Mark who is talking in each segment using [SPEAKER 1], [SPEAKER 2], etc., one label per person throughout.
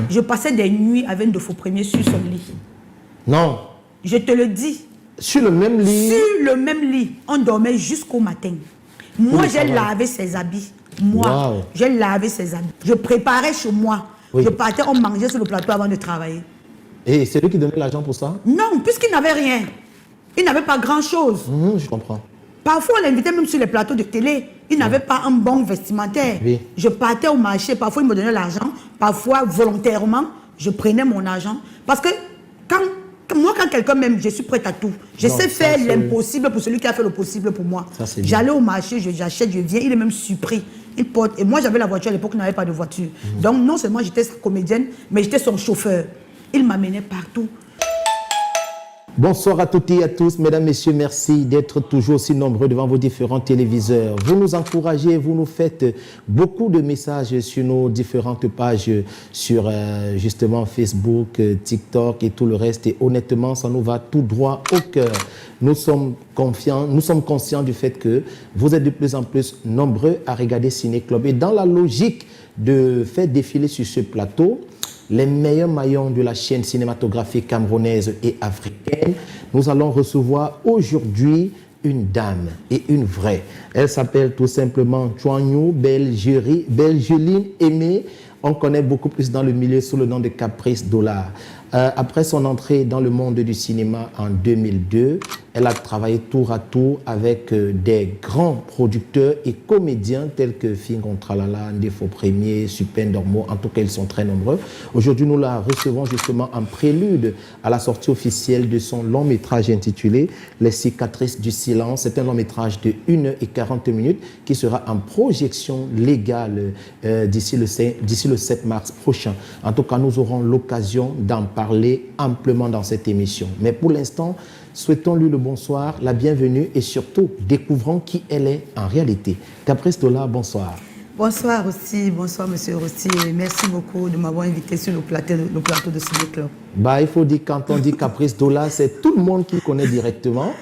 [SPEAKER 1] Je passais des nuits avec de faux premiers sur son lit.
[SPEAKER 2] Non.
[SPEAKER 1] Je te le dis.
[SPEAKER 2] Sur le même lit?
[SPEAKER 1] Sur le même lit. On dormait jusqu'au matin. Moi, j'ai lavé ses habits. Moi, j'ai lavé ses habits. Je préparais chez moi. Je partais, on mangeait sur le plateau avant de travailler.
[SPEAKER 2] Et c'est lui qui donnait l'argent pour ça?
[SPEAKER 1] Non, puisqu'il n'avait rien. Il n'avait pas grand-chose.
[SPEAKER 2] Je comprends.
[SPEAKER 1] Parfois, on l'invitait même sur les plateaux de télé. Il n'avait pas un bon vestimentaire. Je partais au marché. Parfois, il me donnait l'argent. Parfois, volontairement, je prenais mon argent. Parce que moi, quand quelqu'un m'aime, je suis prête à tout. Je sais faire l'impossible pour celui qui a fait le possible pour moi. J'allais au marché, j'achète, je viens. Il est même surpris. Il porte. Et moi, j'avais la voiture à l'époque, il n'avait pas de voiture. Donc, non seulement j'étais sa comédienne, mais j'étais son chauffeur. Il m'amenait partout.
[SPEAKER 2] Bonsoir à toutes et à tous. Mesdames, Messieurs, merci d'être toujours aussi nombreux devant vos différents téléviseurs. Vous nous encouragez, vous nous faites beaucoup de messages sur nos différentes pages, sur justement Facebook, TikTok et tout le reste. Et honnêtement, ça nous va tout droit au cœur. Nous sommes confiants, nous sommes conscients du fait que vous êtes de plus en plus nombreux à regarder Ciné Club. Et dans la logique de faire défiler sur ce plateau les meilleurs maillons de la chaîne cinématographique camerounaise et africaine, nous allons recevoir aujourd'hui une dame et une vraie. Elle s'appelle tout simplement Chouagnou Belgeline Aimée. On connaît beaucoup plus dans le milieu sous le nom de Caprice Dollar. Après son entrée dans le monde du cinéma en 2002, elle a travaillé tour à tour avec des grands producteurs et comédiens tels que Fingon Tralala, Ndefo Premier, Super Dormo. En tout cas, ils sont très nombreux. Aujourd'hui, nous la recevons justement en prélude à la sortie officielle de son long métrage intitulé Les cicatrices du silence. C'est un long métrage de 1h40 qui sera en projection légale d'ici le 7 mars prochain. En tout cas, nous aurons l'occasion d'en parler amplement dans cette émission. Mais pour l'instant, souhaitons-lui le bonsoir, la bienvenue et surtout découvrons qui elle est en réalité. Caprice Dollar, bonsoir.
[SPEAKER 1] Bonsoir aussi, bonsoir Monsieur Rossi. Merci beaucoup de m'avoir invité sur le plateau de Ciné Club.
[SPEAKER 2] Il faut dire, quand on dit Caprice Dollar, c'est tout le monde qui connaît directement.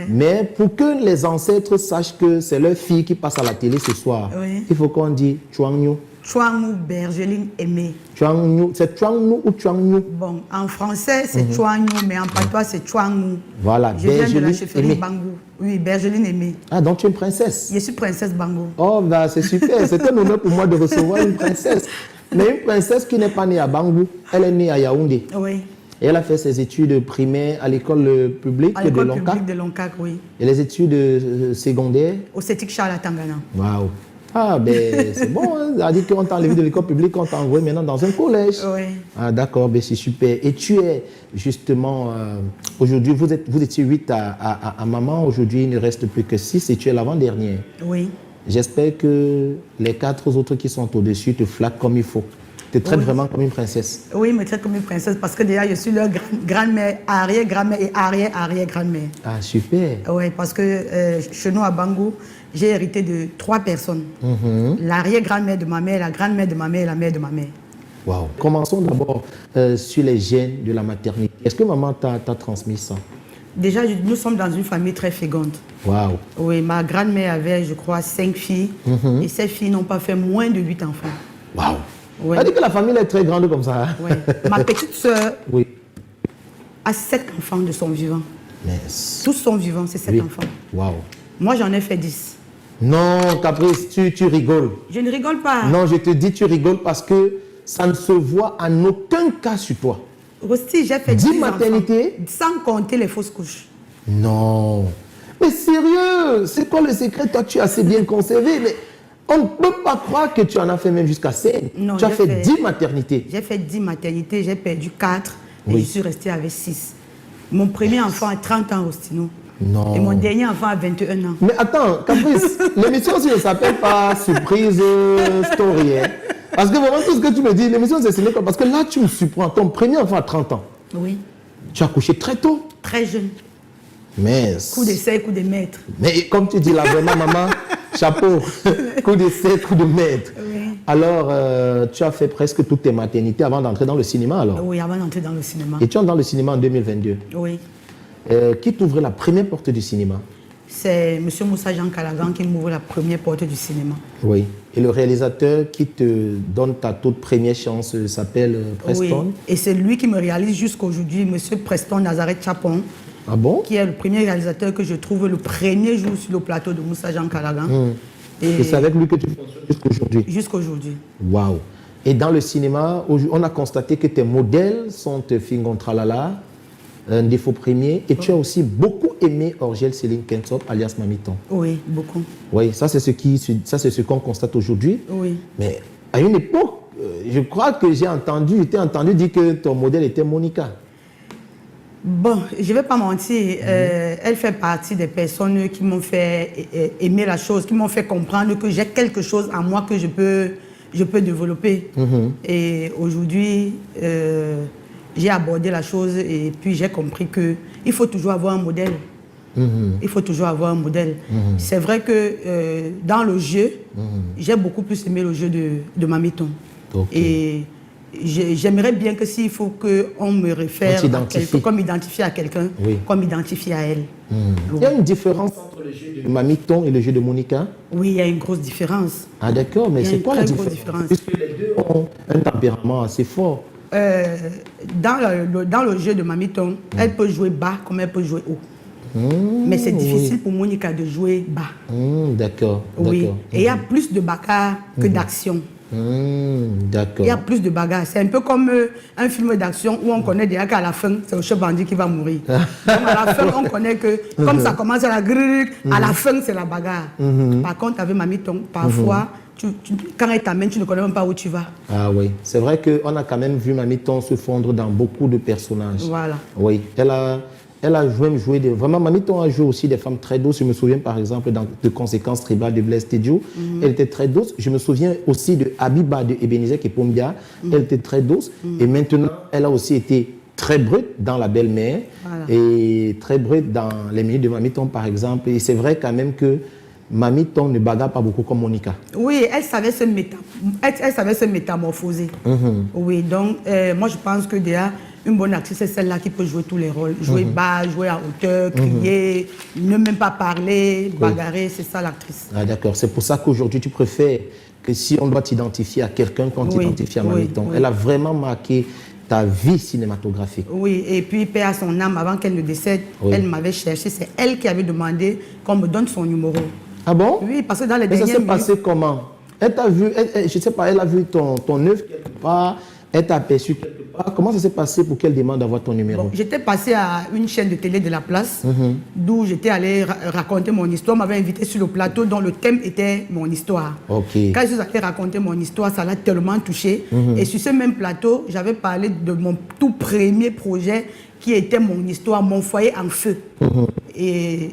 [SPEAKER 2] Mais pour que les ancêtres sachent que c'est leur fille qui passe à la télé ce soir, il faut qu'on dise Chouagnou.
[SPEAKER 1] Chouagnou Belgeline Aimée.
[SPEAKER 2] Chouagnou, c'est Chouagnou ou Chouagnou?
[SPEAKER 1] Bon, en français, c'est Chouagnou, mais en patois, c'est Chouagnou.
[SPEAKER 2] Voilà,
[SPEAKER 1] je viens de la chefferie Bangou. Oui, Belgeline Aimée.
[SPEAKER 2] Ah, donc tu es une princesse?
[SPEAKER 1] Je suis princesse Bangou.
[SPEAKER 2] Oh, bah, c'est super. C'est un honneur pour moi de recevoir une princesse. Mais une princesse qui n'est pas née à Bangou, elle est née à Yaoundé.
[SPEAKER 1] Oui.
[SPEAKER 2] Et elle a fait ses études primaires à l'école publique de Loncac.
[SPEAKER 1] À l'école publique de Loncac, oui.
[SPEAKER 2] Et les études secondaires?
[SPEAKER 1] Au CETIC Charles à Tangana.
[SPEAKER 2] Waouh. Ah, ben c'est bon, hein. Ça a dit qu'on t'a enlevé de l'école publique, on t'a envoyé maintenant dans un collège.
[SPEAKER 1] Oui.
[SPEAKER 2] Ah, d'accord, ben c'est super. Et tu es justement, aujourd'hui, vous étiez 8 à maman, aujourd'hui il ne reste plus que 6 et tu es l'avant-dernière.
[SPEAKER 1] Oui.
[SPEAKER 2] J'espère que les 4 autres qui sont au-dessus te flattent comme il faut. Tu te traites vraiment comme une princesse.
[SPEAKER 1] Oui, ils me traitent comme une princesse parce que déjà je suis leur grand-mère, arrière-grand-mère et arrière-arrière-grand-mère.
[SPEAKER 2] Ah, super.
[SPEAKER 1] Oui, parce que chez nous à Bangou, j'ai hérité de 3 personnes. L'arrière-grand-mère de ma mère, la grand-mère de ma mère et la mère de ma mère.
[SPEAKER 2] Waouh. Commençons d'abord sur les gènes de la maternité. Est-ce que maman t'a transmis ça?
[SPEAKER 1] Déjà, nous sommes dans une famille très féconde.
[SPEAKER 2] Waouh.
[SPEAKER 1] Oui, ma grand-mère avait, je crois, 5 filles. Et ces filles n'ont pas fait moins de 8 enfants.
[SPEAKER 2] Waouh.
[SPEAKER 1] Oui.
[SPEAKER 2] Ça dit que la famille est très grande comme ça.
[SPEAKER 1] Oui. Ma petite sœur a 7 enfants de son vivant.
[SPEAKER 2] Mais...
[SPEAKER 1] Tous sont vivants, c'est 7 enfants.
[SPEAKER 2] Waouh.
[SPEAKER 1] Moi, j'en ai fait 10.
[SPEAKER 2] Non, Caprice, tu rigoles.
[SPEAKER 1] Je ne rigole pas.
[SPEAKER 2] Non, je te dis, tu rigoles parce que ça ne se voit en aucun cas sur toi.
[SPEAKER 1] Aussi, j'ai fait 10
[SPEAKER 2] maternités
[SPEAKER 1] sans compter les fausses couches.
[SPEAKER 2] Non. Mais sérieux, c'est quoi le secret? Toi, tu as assez bien conservé, mais on ne peut pas croire que tu en as fait même jusqu'à 7.
[SPEAKER 1] Non,
[SPEAKER 2] tu as fait 10 maternités.
[SPEAKER 1] J'ai fait 10 maternités, j'ai perdu 4 et je suis restée avec 6. Mon premier enfant a 30 ans aussi, non?
[SPEAKER 2] Non.
[SPEAKER 1] Et mon dernier enfant a 21 ans.
[SPEAKER 2] Mais attends, Caprice, l'émission aussi ne s'appelle pas Surprise Story. Hein? Parce que vraiment, tout ce que tu me dis, l'émission c'est Ciné Club. Parce que là, tu me surprends. Ton premier enfant a 30 ans.
[SPEAKER 1] Oui.
[SPEAKER 2] Tu as couché très tôt.
[SPEAKER 1] Très jeune.
[SPEAKER 2] Mais...
[SPEAKER 1] Coup d'essai, coup de maître.
[SPEAKER 2] Mais comme tu dis là, vraiment, maman, chapeau. Coup d'essai, coup de maître.
[SPEAKER 1] Oui.
[SPEAKER 2] Alors, tu as fait presque toutes tes maternités avant d'entrer dans le cinéma, alors?
[SPEAKER 1] Oui, avant d'entrer dans le cinéma.
[SPEAKER 2] Et tu entres dans le cinéma en 2022?
[SPEAKER 1] Oui.
[SPEAKER 2] Qui t'ouvrait la première porte du cinéma?
[SPEAKER 1] c'est M. Moussa Jean Calagan qui m'ouvre la première porte du cinéma.
[SPEAKER 2] Oui. Et le réalisateur qui te donne ta toute première chance s'appelle Preston.
[SPEAKER 1] Oui. Et c'est lui qui me réalise jusqu'à aujourd'hui, M. Preston Nazareth Chapon.
[SPEAKER 2] Ah bon?
[SPEAKER 1] Qui est le premier réalisateur que je trouve le premier jour sur le plateau de Moussa Jean Calagan.
[SPEAKER 2] Et c'est avec lui que tu fonctionnes jusqu'à aujourd'hui?
[SPEAKER 1] Jusqu'à aujourd'hui.
[SPEAKER 2] Waouh! Et dans le cinéma, on a constaté que tes modèles sont Fingon Tralala, un défaut premier, et tu as aussi beaucoup aimé Orgel Céline Kensop, alias Mamiton.
[SPEAKER 1] Oui, beaucoup.
[SPEAKER 2] Oui, ça c'est ce qu'on constate aujourd'hui.
[SPEAKER 1] Oui.
[SPEAKER 2] Mais à une époque, je crois que j'ai entendu dire que ton modèle était Monica.
[SPEAKER 1] Bon, je ne vais pas mentir, elle fait partie des personnes qui m'ont fait aimer la chose, qui m'ont fait comprendre que j'ai quelque chose en moi que je peux développer. Et aujourd'hui, j'ai abordé la chose et puis j'ai compris qu'il faut toujours avoir un modèle. Il faut toujours avoir un modèle. C'est vrai que dans le jeu, j'ai beaucoup plus aimé le jeu de Mamiton. Et j'aimerais bien que s'il faut qu'on me réfère à quelqu'un, qu'on m'identifie à quelqu'un, qu'on m'identifie à elle.
[SPEAKER 2] Il y a une différence entre le jeu de Mamiton et le jeu de Monica?
[SPEAKER 1] Oui, il y a une grosse différence.
[SPEAKER 2] Ah d'accord, mais c'est quoi la différence? Puisque les deux ont un tempérament assez fort.
[SPEAKER 1] Dans le jeu de Mamiton, elle peut jouer bas comme elle peut jouer haut. Mais c'est difficile pour Monica de jouer bas.
[SPEAKER 2] D'accord.
[SPEAKER 1] Oui. Et il y a plus de bagarre que d'action.
[SPEAKER 2] D'accord.
[SPEAKER 1] Il y a plus de bagarre. C'est un peu comme un film d'action où on connaît déjà qu'à la fin, c'est le chef bandit qui va mourir. Donc à la fin, on connaît que comme ça commence à la grille, à la fin, c'est la bagarre. Par contre, avec Mamiton, parfois, quand elle t'amène, tu ne connais même pas où tu vas.
[SPEAKER 2] Ah oui, c'est vrai qu'on a quand même vu Mamiton se fondre dans beaucoup de personnages.
[SPEAKER 1] Voilà.
[SPEAKER 2] Oui, elle a joué vraiment, Mamiton a joué aussi des femmes très douces. Je me souviens par exemple de Conséquences tribales de Blaise Tédio. Elle était très douce. Je me souviens aussi de Habiba de Ebenezer Kepombia. Elle était très douce. Et maintenant, elle a aussi été très brute dans La Belle-Mère et très brute dans Les Minutes de Mamiton par exemple. Et c'est vrai quand même que Mamiton ne bagarre pas beaucoup comme Monica.
[SPEAKER 1] Oui, elle savait se métamorphoser. Oui, donc moi je pense que déjà, une bonne actrice, c'est celle-là qui peut jouer tous les rôles. Jouer bas, jouer à hauteur, crier, ne même pas parler, bagarrer, c'est ça l'actrice. Ah d'accord, c'est pour ça qu'aujourd'hui tu préfères que si on doit t'identifier à quelqu'un, qu'on t'identifie à Mamiton. Elle a vraiment marqué ta vie cinématographique. Oui, et puis paix à son âme, avant qu'elle ne décède, elle m'avait cherché, c'est elle qui avait demandé qu'on me donne son numéro. Ah bon? Oui, parce que dans les dernières minutes... ça s'est passé comment? Elle t'a vu, je ne sais pas, elle a vu ton œuvre quelque part, elle t'a aperçu quelque part. Comment ça s'est passé pour qu'elle demande d'avoir ton numéro? Bon, j'étais passé à une chaîne de télé de la place, d'où j'étais allé raconter mon histoire. On m'avait invité sur le plateau dont le thème était mon histoire. Quand je suis allé raconter mon histoire, ça l'a tellement touché. Et sur ce même plateau, j'avais parlé de mon tout premier projet qui était mon histoire, mon foyer en feu. Et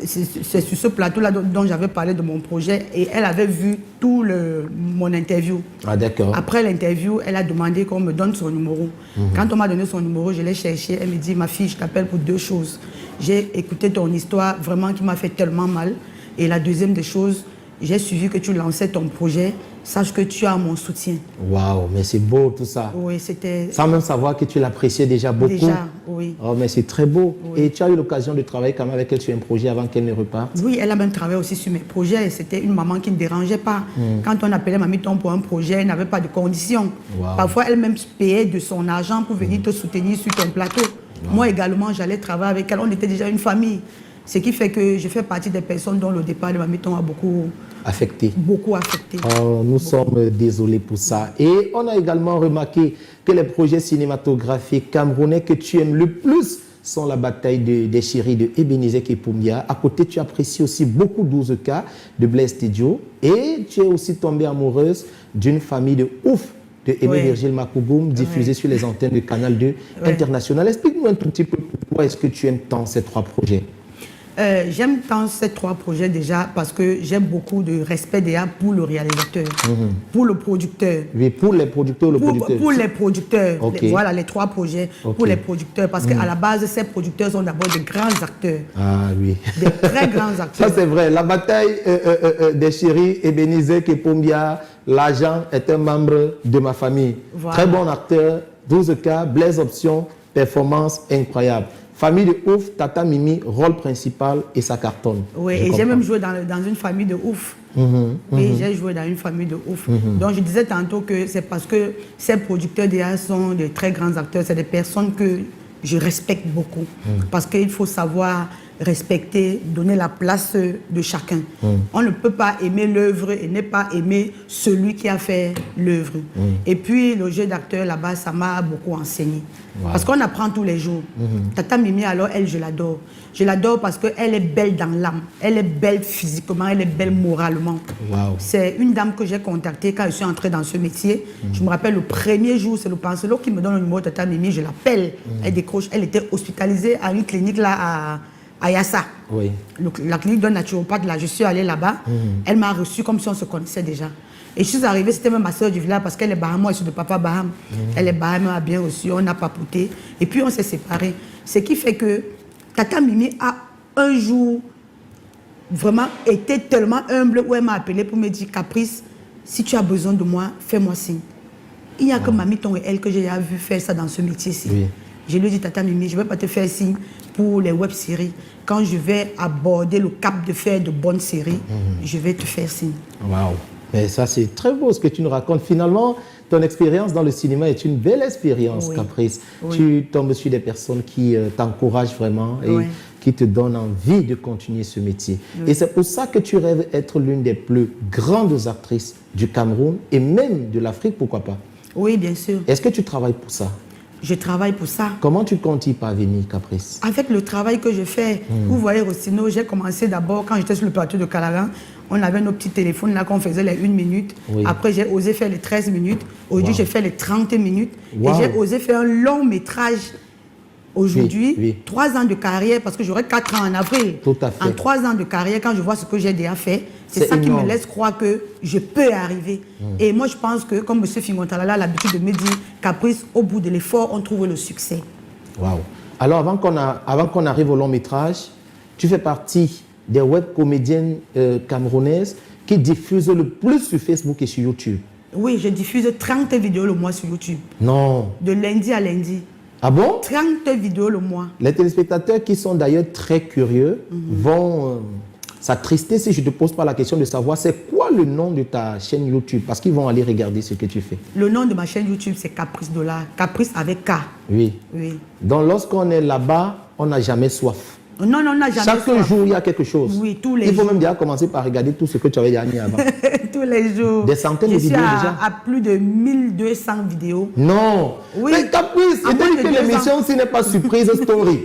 [SPEAKER 1] c'est sur ce plateau-là dont j'avais parlé de mon projet et elle avait vu tout mon interview. Ah d'accord. Après l'interview, elle a demandé qu'on me donne son numéro. Quand on m'a donné son numéro, je l'ai cherché. Elle me dit, ma fille, je t'appelle pour deux choses. J'ai écouté ton histoire vraiment qui m'a fait tellement mal. Et la deuxième des choses, j'ai suivi que tu lançais ton projet. Sache que tu as mon soutien. Waouh, mais c'est beau tout ça. Oui, c'était... Sans même savoir que tu l'appréciais déjà beaucoup. Déjà, oui. Oh, mais c'est très beau. Oui. Et tu as eu l'occasion de travailler quand même avec elle sur un projet avant qu'elle ne reparte? Oui, elle a même travaillé aussi sur mes projets. C'était une maman qui ne dérangeait pas. Quand on appelait Mamiton pour un projet, elle n'avait pas de conditions. Parfois, elle même payait de son argent pour venir te soutenir sur ton plateau. Moi également, j'allais travailler avec elle. On était déjà une famille. Ce qui fait que je fais partie des personnes dont le départ de Mamiton a beaucoup affecté. Beaucoup affecté. Oh, nous sommes désolés pour ça. Et on a également remarqué que les projets cinématographiques camerounais que tu aimes le plus sont La Bataille des Chéris de Ebenezer Kepombia. À côté, tu apprécies aussi beaucoup 12K de Blaise Tédio. Et tu es aussi tombée amoureuse d'une famille de ouf de Aimé Virgile Makougoum, diffusée sur les antennes de Canal 2 International. Explique-nous un tout petit peu pourquoi est-ce que tu aimes tant ces trois projets. J'aime tant ces trois projets déjà parce que j'aime beaucoup de respect déjà pour le réalisateur, pour le producteur. Oui, pour les producteurs, le producteur. Pour les producteurs, voilà les trois projets pour les producteurs parce qu'à la base, ces producteurs sont d'abord de grands acteurs. Ah oui. Des très grands acteurs. Ça c'est vrai, La Bataille des Chéris, Ebenezer Kepombia, l'agent est un membre de ma famille. Voilà. Très bon acteur, 12K, Blaise Option, performance incroyable.
[SPEAKER 2] famille de ouf, Tata Mimi, rôle principal et ça cartonne.
[SPEAKER 1] Oui, et j'ai même joué dans une famille de ouf. Oui, j'ai joué dans une famille de ouf. Donc je disais tantôt que c'est parce que ces producteurs déjà sont de très grands acteurs, c'est des personnes que je respecte beaucoup. Parce qu'il faut savoir respecter, donner la place de chacun. On ne peut pas aimer l'œuvre et ne pas aimer celui qui a fait l'œuvre. Et puis le jeu d'acteur là-bas, ça m'a beaucoup enseigné. Parce qu'on apprend tous les jours. Tata Mimi, alors elle, je l'adore. Je l'adore parce qu'elle est belle dans l'âme. Elle est belle physiquement, elle est belle moralement. C'est une dame que j'ai contactée quand je suis entrée dans ce métier. Je me rappelle le premier jour, c'est le pensionnat qui me donne le numéro de Tata Mimi, je l'appelle. Elle décroche. Elle était hospitalisée à une clinique là à Yassa. Oui. La clinique d'un naturopathe, là, je suis allée là-bas. Elle m'a reçue comme si on se connaissait déjà. Et je suis arrivée, c'était même ma soeur du village parce qu'elle est Baham, moi je suis de papa Baham. Elle est Baham, elle m'a bien reçue, on a papoté. Et puis on s'est séparés. Ce qui fait que Tata Mimi a un jour vraiment été tellement humble où elle m'a appelé pour me dire Caprice, si tu as besoin de moi, fais-moi signe. Il n'y a que Mamiton et elle que j'ai vu faire ça dans ce métier-ci. Oui. Je lui ai dit, Tata Mimi, je ne vais pas te faire signe pour les web-séries. Quand je vais aborder le cap de faire de bonnes séries, je vais te faire signe. Waouh!
[SPEAKER 2] Mais ça, c'est très beau ce que tu nous racontes. Finalement, ton expérience dans le cinéma est une belle expérience, Caprice. Tu tombes sur des personnes qui t'encouragent vraiment et qui te donnent envie de continuer ce métier. Et c'est pour ça que tu rêves être l'une des plus grandes actrices du Cameroun et même de l'Afrique, pourquoi pas?
[SPEAKER 1] Oui, bien sûr.
[SPEAKER 2] Est-ce que tu travailles pour ça?
[SPEAKER 1] Je travaille pour ça.
[SPEAKER 2] Comment tu comptes y parvenir, Caprice?
[SPEAKER 1] Avec le travail que je fais, vous voyez, Rossino, j'ai commencé d'abord, quand j'étais sur le plateau de Calaran, on avait nos petits téléphones là qu'on faisait les 1 minute. Après, j'ai osé faire les 13 minutes. Aujourd'hui, j'ai fait les 30 minutes. Et j'ai osé faire un long métrage. Aujourd'hui, 3 ans de carrière, parce que j'aurai 4 ans en avril.
[SPEAKER 2] Tout à fait.
[SPEAKER 1] En 3 ans de carrière, quand je vois ce que j'ai déjà fait, c'est ça qui me laisse croire que je peux arriver. Et moi, je pense que, comme M. Fingontalala a l'habitude de me dire, Caprice, au bout de l'effort, on trouve le succès.
[SPEAKER 2] Waouh. Alors, avant qu'on arrive au long métrage, tu fais partie des web comédiennes camerounaises qui diffusent le plus sur Facebook et sur YouTube.
[SPEAKER 1] Oui, je diffuse 30 vidéos le mois sur YouTube.
[SPEAKER 2] Non.
[SPEAKER 1] De lundi à lundi.
[SPEAKER 2] Ah bon?
[SPEAKER 1] 30 vidéos le mois.
[SPEAKER 2] Les téléspectateurs qui sont d'ailleurs très curieux vont s'attrister si je ne te pose pas la question de savoir c'est quoi le nom de ta chaîne YouTube, parce qu'ils vont aller regarder ce que tu fais.
[SPEAKER 1] Le nom de ma chaîne YouTube, c'est Caprice Dollar. Caprice avec K.
[SPEAKER 2] Oui. Donc lorsqu'on est là-bas, on n'a jamais soif.
[SPEAKER 1] Non, on n'a jamais soif.
[SPEAKER 2] Chaque jour, il y a quelque chose.
[SPEAKER 1] Oui, tous les jours.
[SPEAKER 2] Il faut même déjà commencer par regarder tout ce que tu avais déjà mis avant.
[SPEAKER 1] Tous les jours.
[SPEAKER 2] Des centaines de vidéos déjà.
[SPEAKER 1] À plus de 1200 vidéos.
[SPEAKER 2] Non. Oui. Mais Caprice, c'est que l'émission, ce n'est pas surprise story.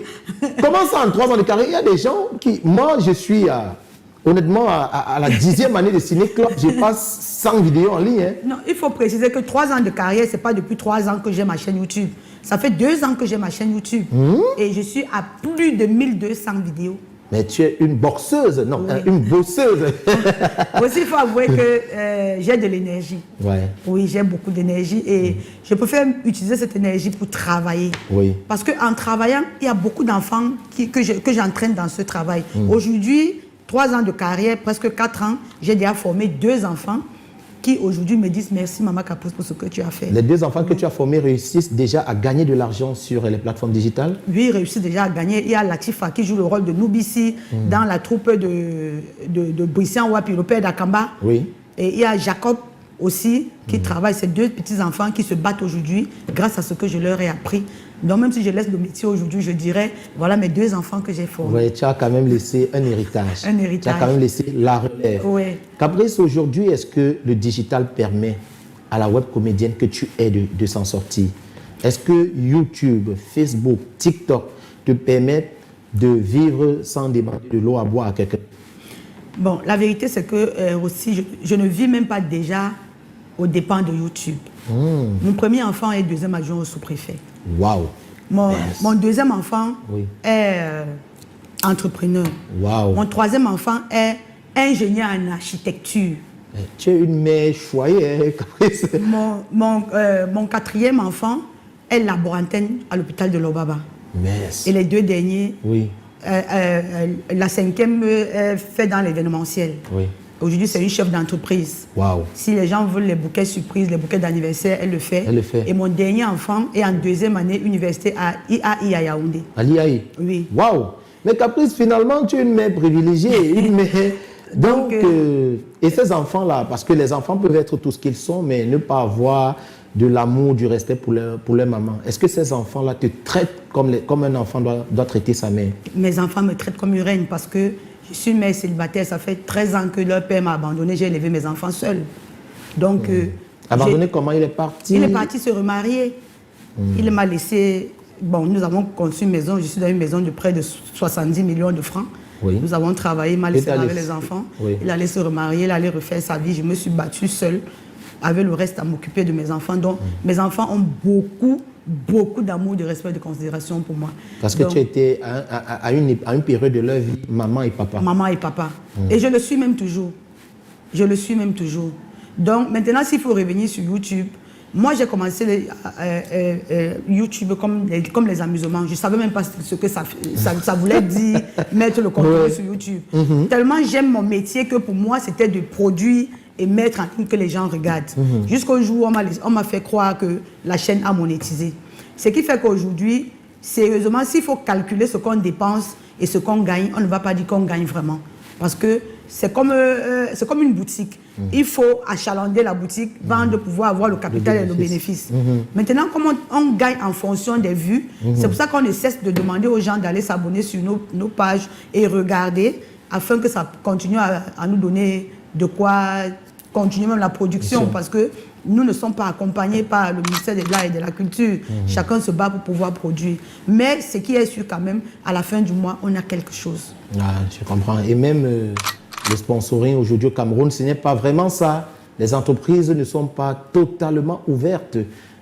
[SPEAKER 2] Comment ça, en 3 ans de carrière, il y a des gens qui... Moi, je suis honnêtement, à la 10e année de Ciné Club, je passe 100 vidéos en ligne. Hein.
[SPEAKER 1] Non, il faut préciser que 3 ans de carrière, ce n'est pas depuis 3 ans que j'ai ma chaîne YouTube. Ça fait 2 ans que j'ai ma chaîne YouTube. Et je suis à plus de 1200 vidéos. Mais
[SPEAKER 2] tu es une boxeuse, non, une bosseuse.
[SPEAKER 1] Aussi, il faut avouer que j'ai de l'énergie. Oui, j'ai beaucoup d'énergie et je préfère utiliser cette énergie pour travailler. Parce qu'en travaillant, il y a beaucoup d'enfants que j'entraîne dans ce travail. Aujourd'hui, 3 ans de carrière, presque 4 ans, j'ai déjà formé 2 enfants qui aujourd'hui me disent merci Maman Caprice pour ce que tu as fait. Les 2 enfants que tu as formés réussissent déjà à gagner de l'argent sur les plateformes digitales? Oui, ils réussissent déjà à gagner. Il y a Latifa qui joue le rôle de Noubissi dans la troupe de Brissian Wapi, le père d'Akamba. Et il y a Jacob aussi qui travaille, ces 2 petits-enfants qui se battent aujourd'hui grâce à ce que je leur ai appris. Donc même si je laisse le métier aujourd'hui, je dirais, voilà mes 2 enfants que j'ai formés. Oui,
[SPEAKER 2] tu as quand même laissé un héritage.
[SPEAKER 1] Un héritage.
[SPEAKER 2] Tu as quand même laissé la relève.
[SPEAKER 1] Oui.
[SPEAKER 2] Caprice, aujourd'hui, est-ce que le digital permet à la web comédienne que tu es de s'en sortir? Est-ce que YouTube, Facebook, TikTok te permettent de vivre sans demander de l'eau à boire à quelqu'un? Bon, la vérité, c'est que aussi, je ne vis même pas déjà aux dépens de YouTube. Mon premier enfant est 2e adjoint au sous-préfet. Waouh! Mon 2e enfant est entrepreneur. Waouh! Mon 3e enfant est ingénieur en architecture. Tu es une mère choyée. Mon 4e enfant est laborantine à l'hôpital de Lobaba. Et les 2 derniers, la 5e fait dans l'événementiel.
[SPEAKER 1] Aujourd'hui, c'est une chef d'entreprise.
[SPEAKER 2] Waouh.
[SPEAKER 1] Si les gens veulent les bouquets surprises, les bouquets d'anniversaire, elle le fait.
[SPEAKER 2] Elle le fait.
[SPEAKER 1] Et mon dernier enfant est en 2e année université à IAI à Yaoundé.
[SPEAKER 2] À l'IAI?
[SPEAKER 1] Oui.
[SPEAKER 2] Waouh. Mais Caprice, finalement, tu es une mère privilégiée. Une mère... Donc, et ces enfants-là, parce que les enfants peuvent être tout ce qu'ils sont, mais ne pas avoir de l'amour, du respect pour leur maman. Est-ce que ces enfants-là te traitent comme un enfant doit traiter sa mère? Mes
[SPEAKER 1] enfants me traitent comme une reine parce que je suis mère célibataire. Ça fait 13 ans que leur père m'a abandonné. J'ai élevé mes enfants seuls. Donc,
[SPEAKER 2] abandonné comment? Il est parti?
[SPEAKER 1] Il est parti se remarier. Il m'a laissé... Bon, nous avons conçu une maison. Je suis dans une maison de près de 70 millions de francs.
[SPEAKER 2] Oui.
[SPEAKER 1] Nous avons travaillé, il m'a laissé avec les enfants.
[SPEAKER 2] Oui.
[SPEAKER 1] Il allait se remarier, il allait refaire sa vie. Je me suis battue seule, avec le reste à m'occuper de mes enfants. Donc, mes enfants ont beaucoup d'amour, de respect, de considération pour moi.
[SPEAKER 2] Parce que tu étais à une période de leur vie, maman et papa.
[SPEAKER 1] Maman et papa. Et je le suis même toujours. Je le suis même toujours. Donc, maintenant, s'il faut revenir sur YouTube, moi, j'ai commencé YouTube comme les amusements. Je ne savais même pas ce que ça voulait dire, mettre le contenu sur YouTube. Tellement j'aime mon métier que pour moi, c'était de produire et mettre en ligne que les gens regardent. Jusqu'au jour où on m'a fait croire que la chaîne a monétisé. Ce qui fait qu'aujourd'hui, sérieusement, s'il faut calculer ce qu'on dépense et ce qu'on gagne, on ne va pas dire qu'on gagne vraiment. Parce que c'est comme une boutique. Il faut achalander la boutique, vendre, pouvoir avoir le capital et le bénéfice. Maintenant, comme on gagne en fonction des vues, c'est pour ça qu'on ne cesse de demander aux gens d'aller s'abonner sur nos pages et regarder, afin que ça continue à nous donner de quoi continuer même la production. Parce que nous ne sommes pas accompagnés par le ministère de l'Art et de la Culture. Chacun se bat pour pouvoir produire. Mais ce qui est sûr quand même, à la fin du mois, on a quelque chose.
[SPEAKER 2] Ah, je comprends. Et même le sponsoring aujourd'hui au Cameroun, ce n'est pas vraiment ça. Les entreprises ne sont pas totalement ouvertes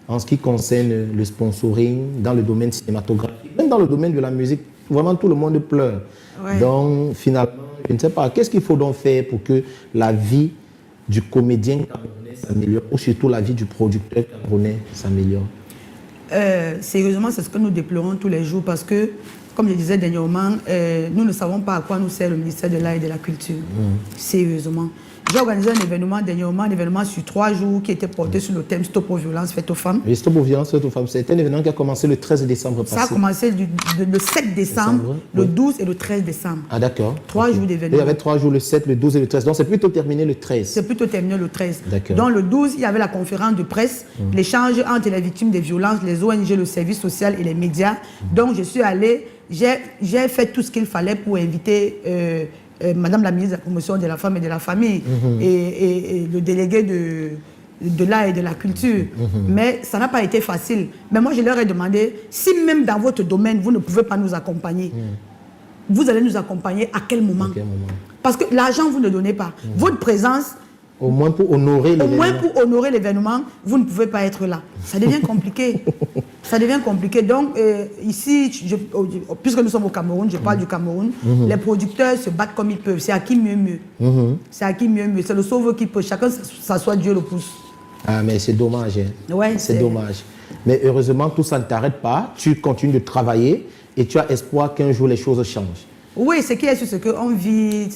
[SPEAKER 2] en ce qui concerne le sponsoring dans le domaine cinématographique. Même dans le domaine de la musique, vraiment tout le monde pleure. Ouais. Donc finalement, je ne sais pas, qu'est-ce qu'il faut donc faire pour que la vie du comédien camerounais s'améliore, ou surtout la vie du producteur camerounais s'améliore?
[SPEAKER 1] Sérieusement, c'est ce que nous déplorons tous les jours parce que, comme je disais dernièrement, nous ne savons pas à quoi nous sert le ministère de l'Art et de la Culture. Sérieusement. J'ai organisé un événement dernièrement, un événement sur 3 jours qui était porté sur le thème Stop aux violences faites aux femmes.
[SPEAKER 2] Oui, Stop aux violences faites aux femmes, c'est un événement qui a commencé le 13 décembre passé.
[SPEAKER 1] Ça a commencé le 7 décembre, le 12 et le 13 décembre.
[SPEAKER 2] Ah d'accord.
[SPEAKER 1] 3 jours d'événement.
[SPEAKER 2] Il y avait 3 jours, le 7, le 12 et le 13. Donc c'est plutôt terminé le 13.
[SPEAKER 1] C'est plutôt terminé le 13.
[SPEAKER 2] D'accord.
[SPEAKER 1] Dans le 12, il y avait la conférence de presse, l'échange entre les victimes des violences, les ONG, le service social et les médias. Donc je suis allée, j'ai fait tout ce qu'il fallait pour inviter Madame la ministre de la Promotion de la Femme et de la Famille et le délégué de l'Art et de la Culture. Mais ça n'a pas été facile. Mais moi, je leur ai demandé, si même dans votre domaine, vous ne pouvez pas nous accompagner, vous allez nous accompagner à quel moment? Parce que l'argent, vous ne donnez pas. Votre présence...
[SPEAKER 2] Au moins pour honorer l'événement.
[SPEAKER 1] Au moins pour honorer l'événement, vous ne pouvez pas être là. Ça devient compliqué. Ça devient compliqué. Donc, ici, puisque nous sommes au Cameroun, je parle du Cameroun, les producteurs se battent comme ils peuvent. C'est à qui mieux. C'est à qui mieux. C'est le sauveur qui peut. Chacun s'assoit, Dieu le pousse.
[SPEAKER 2] Ah, mais c'est dommage. Hein.
[SPEAKER 1] Ouais,
[SPEAKER 2] c'est dommage. Mais heureusement, tout ça ne t'arrête pas. Tu continues de travailler et tu as espoir qu'un jour les choses changent.
[SPEAKER 1] Oui, ce qui est sûr, c'est qu'on vit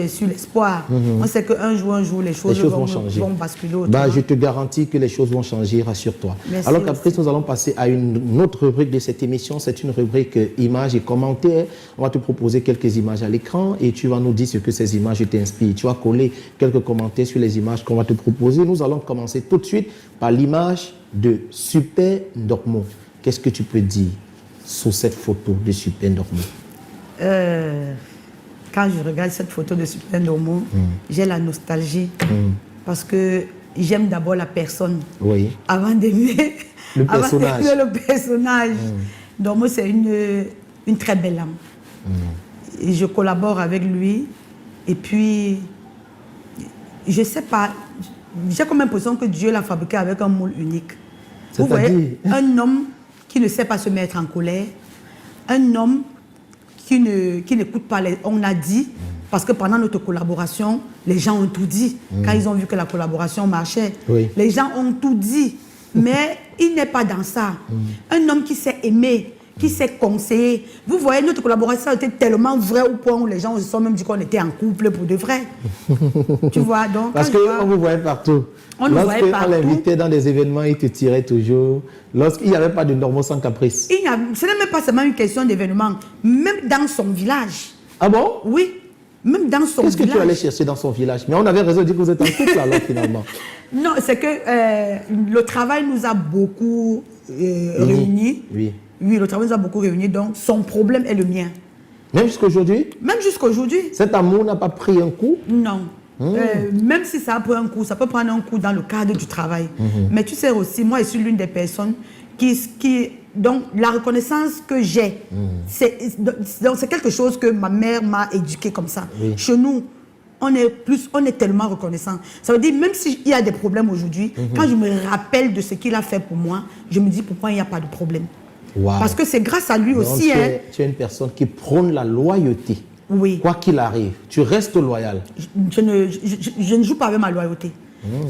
[SPEAKER 1] sur l'espoir. On sait qu'un jour, les choses vont basculer.
[SPEAKER 2] Bah, je te garantis que les choses vont changer, rassure-toi. Alors qu'après, nous allons passer à une autre rubrique de cette émission. C'est une rubrique images et commentaires. On va te proposer quelques images à l'écran et tu vas nous dire ce que ces images t'inspirent. Tu vas coller quelques commentaires sur les images qu'on va te proposer. Nous allons commencer tout de suite par l'image de Super Ndormo. Qu'est-ce que tu peux dire sur cette photo de Super Ndormo?
[SPEAKER 1] Quand je regarde cette photo de Super Ndormo, j'ai la nostalgie parce que j'aime d'abord la personne avant d'aimer le personnage. Ndormo, c'est une très belle âme. Et je collabore avec lui et puis je sais pas, j'ai comme l'impression que Dieu l'a fabriqué avec un moule unique. Vous voyez, un homme qui ne sait pas se mettre en colère, un homme qui n'écoute pas les... On a dit, parce que pendant notre collaboration, les gens ont tout dit. Quand ils ont vu que la collaboration marchait, les gens ont tout dit. Mais il n'est pas dans ça. Un homme qui sait aimer, qui sait conseiller. Vous voyez, notre collaboration était tellement vraie au point où les gens se sont même dit qu'on était en couple pour de vrai. Tu vois, donc...
[SPEAKER 2] Parce qu'on vous voyait partout.
[SPEAKER 1] On nous voyait partout.
[SPEAKER 2] Lorsqu'on l'invitait dans des événements, il te tirait toujours. Lorsqu'il n'y avait pas de normaux sans caprice.
[SPEAKER 1] Ce n'est même pas seulement une question d'événement. Même dans son village.
[SPEAKER 2] Ah bon?
[SPEAKER 1] Oui. Même dans son village.
[SPEAKER 2] Qu'est-ce que tu allais chercher dans son village? Mais on avait raison de dire que vous êtes en couple alors finalement.
[SPEAKER 1] Non, c'est que le travail nous a beaucoup réunis.
[SPEAKER 2] Oui.
[SPEAKER 1] Oui, le travail nous a beaucoup réunis, donc son problème est le mien.
[SPEAKER 2] Même jusqu'à aujourd'hui?
[SPEAKER 1] Même jusqu'à aujourd'hui.
[SPEAKER 2] Cet amour n'a pas pris un coup?
[SPEAKER 1] Non. Même si ça a pris un coup, ça peut prendre un coup dans le cadre du travail. Mais tu sais aussi, moi, je suis l'une des personnes donc la reconnaissance que j'ai, c'est quelque chose que ma mère m'a éduqué comme ça.
[SPEAKER 2] Oui.
[SPEAKER 1] Chez nous, on est tellement reconnaissant. Ça veut dire, même s'il y a des problèmes aujourd'hui, quand je me rappelle de ce qu'il a fait pour moi, je me dis pourquoi il n'y a pas de problème. Wow. Parce que c'est grâce à lui
[SPEAKER 2] donc
[SPEAKER 1] aussi.
[SPEAKER 2] Tu es une personne qui prône la loyauté.
[SPEAKER 1] Oui.
[SPEAKER 2] Quoi qu'il arrive, tu restes loyal.
[SPEAKER 1] Je ne joue pas avec ma loyauté.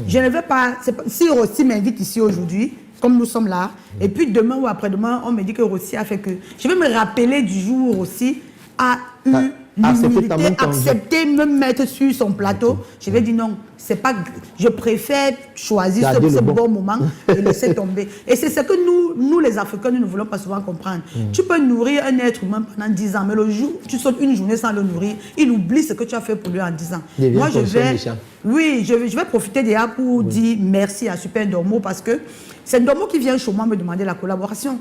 [SPEAKER 1] Je ne vais pas... Si Rossi m'invite ici aujourd'hui, comme nous sommes là, et puis demain ou après-demain, on me dit que Rossi a fait que... Je vais me rappeler du jour où Rossi a eu l'humilité, accepté me mettre sur son plateau. Je vais dire non, c'est pas... Je préfère choisir ce bon moment et laisser tomber. Et c'est ce que nous les Africains, nous ne voulons pas souvent comprendre. Tu peux nourrir un être humain pendant 10 ans, mais le jour où tu sautes une journée sans le nourrir, il oublie ce que tu as fait pour lui en 10 ans. Moi, je vais profiter déjà pour dire merci à Super Dormo parce que c'est Dormo qui vient chez moi me demander la collaboration.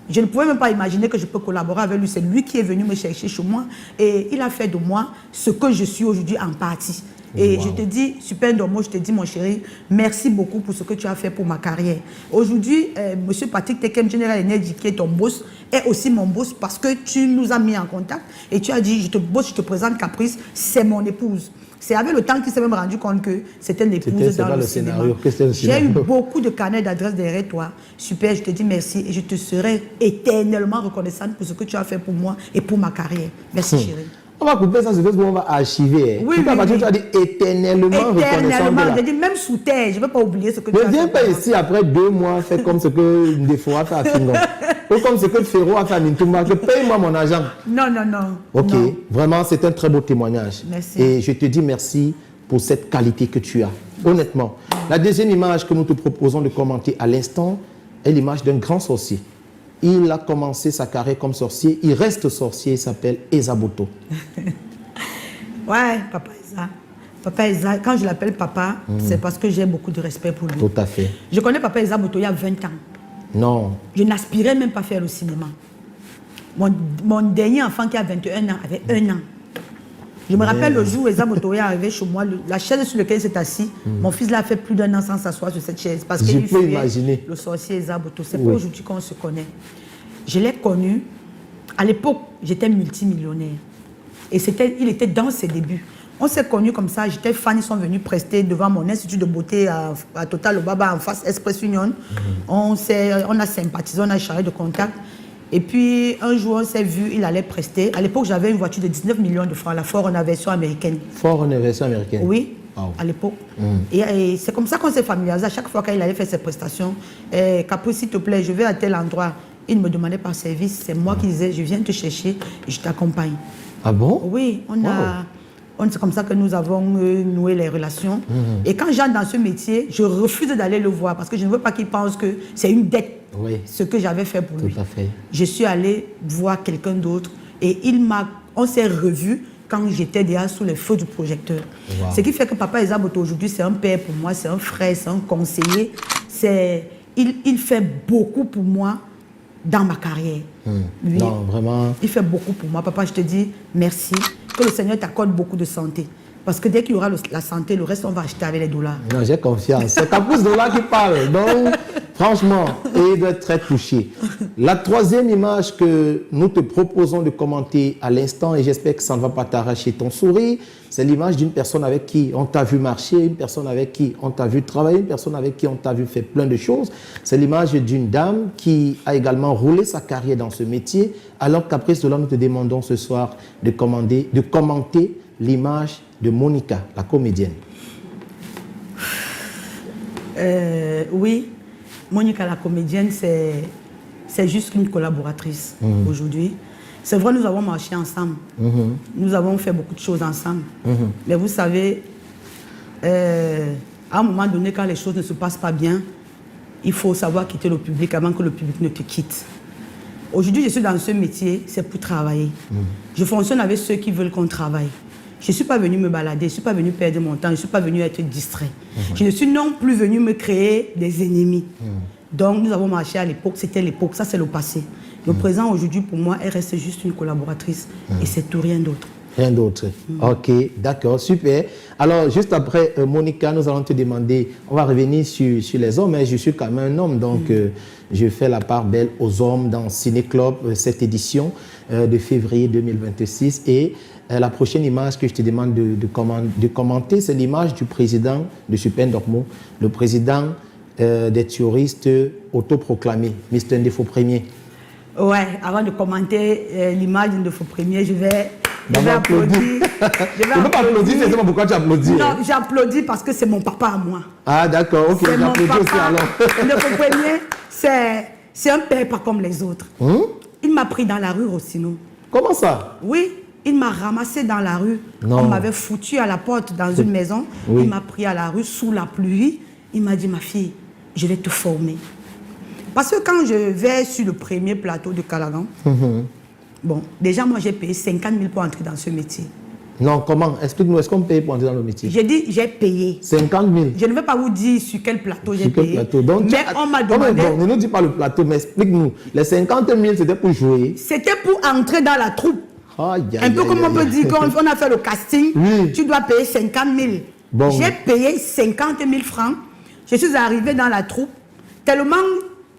[SPEAKER 1] Je ne pouvais même pas imaginer que je peux collaborer avec lui. C'est lui qui est venu me chercher chez moi et il a fait de moi ce que je suis aujourd'hui en partie. Et je te dis, Super Dormo, je te dis, mon chéri, merci beaucoup pour ce que tu as fait pour ma carrière. Aujourd'hui, M. Patrick Tekem, General Energy, qui est ton boss, est aussi mon boss parce que tu nous as mis en contact et tu as dit, je te présente Caprice, c'est mon épouse. C'est avec le temps qu'il s'est même rendu compte que c'était l'épouse dans le scénario. J'ai eu beaucoup de carnets d'adresses derrière toi. Super, je te dis merci et je te serai éternellement reconnaissante pour ce que tu as fait pour moi et pour ma carrière. Merci chérie.
[SPEAKER 2] On va couper ça sur Facebook, on va archiver.
[SPEAKER 1] Oui,
[SPEAKER 2] tu as dit éternellement reconnaissant.
[SPEAKER 1] Je dis même sous terre, je ne vais pas oublier ce que tu as fait.
[SPEAKER 2] Ne viens pas ici après 2 mois, faire comme ce que Ndefo a fait à Fingon. Ou comme ce que Ferro a fait à Mintouma, que paye-moi mon argent.
[SPEAKER 1] Non.
[SPEAKER 2] Ok, non. Vraiment, c'est un très beau témoignage.
[SPEAKER 1] Merci.
[SPEAKER 2] Et je te dis merci pour cette qualité que tu as. Honnêtement. La deuxième image que nous te proposons de commenter à l'instant est l'image d'un grand sorcier. Il a commencé sa carrière comme sorcier. Il reste sorcier. Il s'appelle Eza Boto.
[SPEAKER 1] Ouais, Papa Eza. Papa Eza, quand je l'appelle papa, c'est parce que j'ai beaucoup de respect pour lui.
[SPEAKER 2] Tout à fait.
[SPEAKER 1] Je connais Papa Eza Boto il y a 20 ans.
[SPEAKER 2] Non.
[SPEAKER 1] Je n'aspirais même pas à faire le cinéma. Mon dernier enfant qui a 21 ans avait 1 an. Je me rappelle le jour où Eza Boto est arrivé chez moi, la chaise sur laquelle il s'est assis, mon fils l'a fait plus d'1 an sans s'asseoir sur cette chaise. Parce qu'il
[SPEAKER 2] imaginer
[SPEAKER 1] le sorcier Eza Boto. C'est pas aujourd'hui qu'on se connaît. Je l'ai connu. À l'époque, j'étais multimillionnaire. Et il était dans ses débuts. On s'est connus comme ça. J'étais fan, ils sont venus prester devant mon institut de beauté à Total Obaba en face Express Union. On a sympathisé, on a échangé de contact. Et puis, un jour, on s'est vu, il allait prester. À l'époque, j'avais une voiture de 19 millions de francs, la Ford en version américaine.
[SPEAKER 2] Ford en version américaine?
[SPEAKER 1] Oui, à l'époque. Et c'est comme ça qu'on s'est familiarisé. À chaque fois qu'il allait faire ses prestations, Caprice, s'il te plaît, je vais à tel endroit. Il me demandait par service. C'est moi qui disais, je viens te chercher et je t'accompagne.
[SPEAKER 2] Ah bon?
[SPEAKER 1] Oui, c'est comme ça que nous avons noué les relations. Et quand j'entre dans ce métier, je refuse d'aller le voir parce que je ne veux pas qu'il pense que c'est une dette, ce que j'avais fait pour lui.
[SPEAKER 2] Tout à fait.
[SPEAKER 1] Je suis allée voir quelqu'un d'autre et on s'est revus quand j'étais déjà sous les feux du projecteur. Wow. Ce qui fait que Papa Eza Boto aujourd'hui, c'est un père pour moi, c'est un frère, c'est un conseiller. Il fait beaucoup pour moi dans ma carrière. Lui,
[SPEAKER 2] non, vraiment.
[SPEAKER 1] Il fait beaucoup pour moi. Papa, je te dis merci. Que le Seigneur t'accorde beaucoup de santé. Parce que dès qu'il y aura la santé, le reste, on va acheter avec les dollars.
[SPEAKER 2] Non, j'ai confiance. C'est Caprice Dollar qui parle. Donc, franchement, il doit être très touché. La troisième image que nous te proposons de commenter à l'instant, et j'espère que ça ne va pas t'arracher ton sourire, c'est l'image d'une personne avec qui on t'a vu marcher, une personne avec qui on t'a vu travailler, une personne avec qui on t'a vu faire plein de choses. C'est l'image d'une dame qui a également roulé sa carrière dans ce métier. Alors, Caprice Dollar, nous te demandons ce soir de commenter l'image de Monica, la comédienne.
[SPEAKER 1] Oui, Monica, la comédienne, c'est c'est juste une collaboratrice aujourd'hui. C'est vrai, nous avons marché ensemble. Nous avons fait beaucoup de choses ensemble. Mais vous savez, à un moment donné, quand les choses ne se passent pas bien, il faut savoir quitter le public avant que le public ne te quitte. Aujourd'hui, je suis dans ce métier, c'est pour travailler. Je fonctionne avec ceux qui veulent qu'on travaille. Je ne suis pas venue me balader, je ne suis pas venue perdre mon temps, je ne suis pas venue être distrait. Je ne suis non plus venue me créer des ennemis. Donc, nous avons marché à l'époque, c'était l'époque, ça c'est le passé. Le présent, aujourd'hui, pour moi, elle reste juste une collaboratrice et c'est tout, rien d'autre.
[SPEAKER 2] Rien d'autre. Ok, d'accord, super. Alors, juste après, Monica, nous allons te demander, on va revenir sur les hommes, hein. Je suis quand même un homme, donc je fais la part belle aux hommes dans Ciné Club, cette édition de février 2026. Et la prochaine image que je te demande de commenter, c'est l'image du président de Super Ndormo, le président des touristes autoproclamés, Mr. Ndefo Premier.
[SPEAKER 1] Ouais, avant de commenter l'image de Ndefo Premier, je vais applaudir.
[SPEAKER 2] Je ne peux pas applaudir, c'est seulement pourquoi tu applaudis.
[SPEAKER 1] Non, j'applaudis parce que c'est mon papa à moi.
[SPEAKER 2] Ah d'accord, ok, j'applaudis aussi alors.
[SPEAKER 1] Ndefo Premier, c'est un père pas comme les autres. Il m'a pris dans la rue, Rossino.
[SPEAKER 2] Comment ça?
[SPEAKER 1] Oui, il m'a ramassé dans la rue.
[SPEAKER 2] Non.
[SPEAKER 1] On m'avait foutu à la porte dans une maison.
[SPEAKER 2] Oui.
[SPEAKER 1] Il m'a pris à la rue sous la pluie. Il m'a dit, ma fille, je vais te former. Parce que quand je vais sur le premier plateau de Calagan, bon, déjà moi j'ai payé 50 000 pour entrer dans ce métier.
[SPEAKER 2] Non, comment? Explique-nous, est-ce qu'on paye pour entrer dans le métier?
[SPEAKER 1] J'ai dit, j'ai payé.
[SPEAKER 2] 50 000.
[SPEAKER 1] Je ne vais pas vous dire sur quel plateau j'ai payé.
[SPEAKER 2] Plateau? Donc,
[SPEAKER 1] mais on m'a demandé...
[SPEAKER 2] Bon, ne nous dis pas le plateau, mais explique-nous. Les 50 000, c'était pour jouer?
[SPEAKER 1] C'était pour entrer dans la troupe. Un peu comme on peut dire qu'on a fait le casting, tu dois payer 50 000. Bon. J'ai payé 50 000 francs. Je suis arrivée dans la troupe. Tellement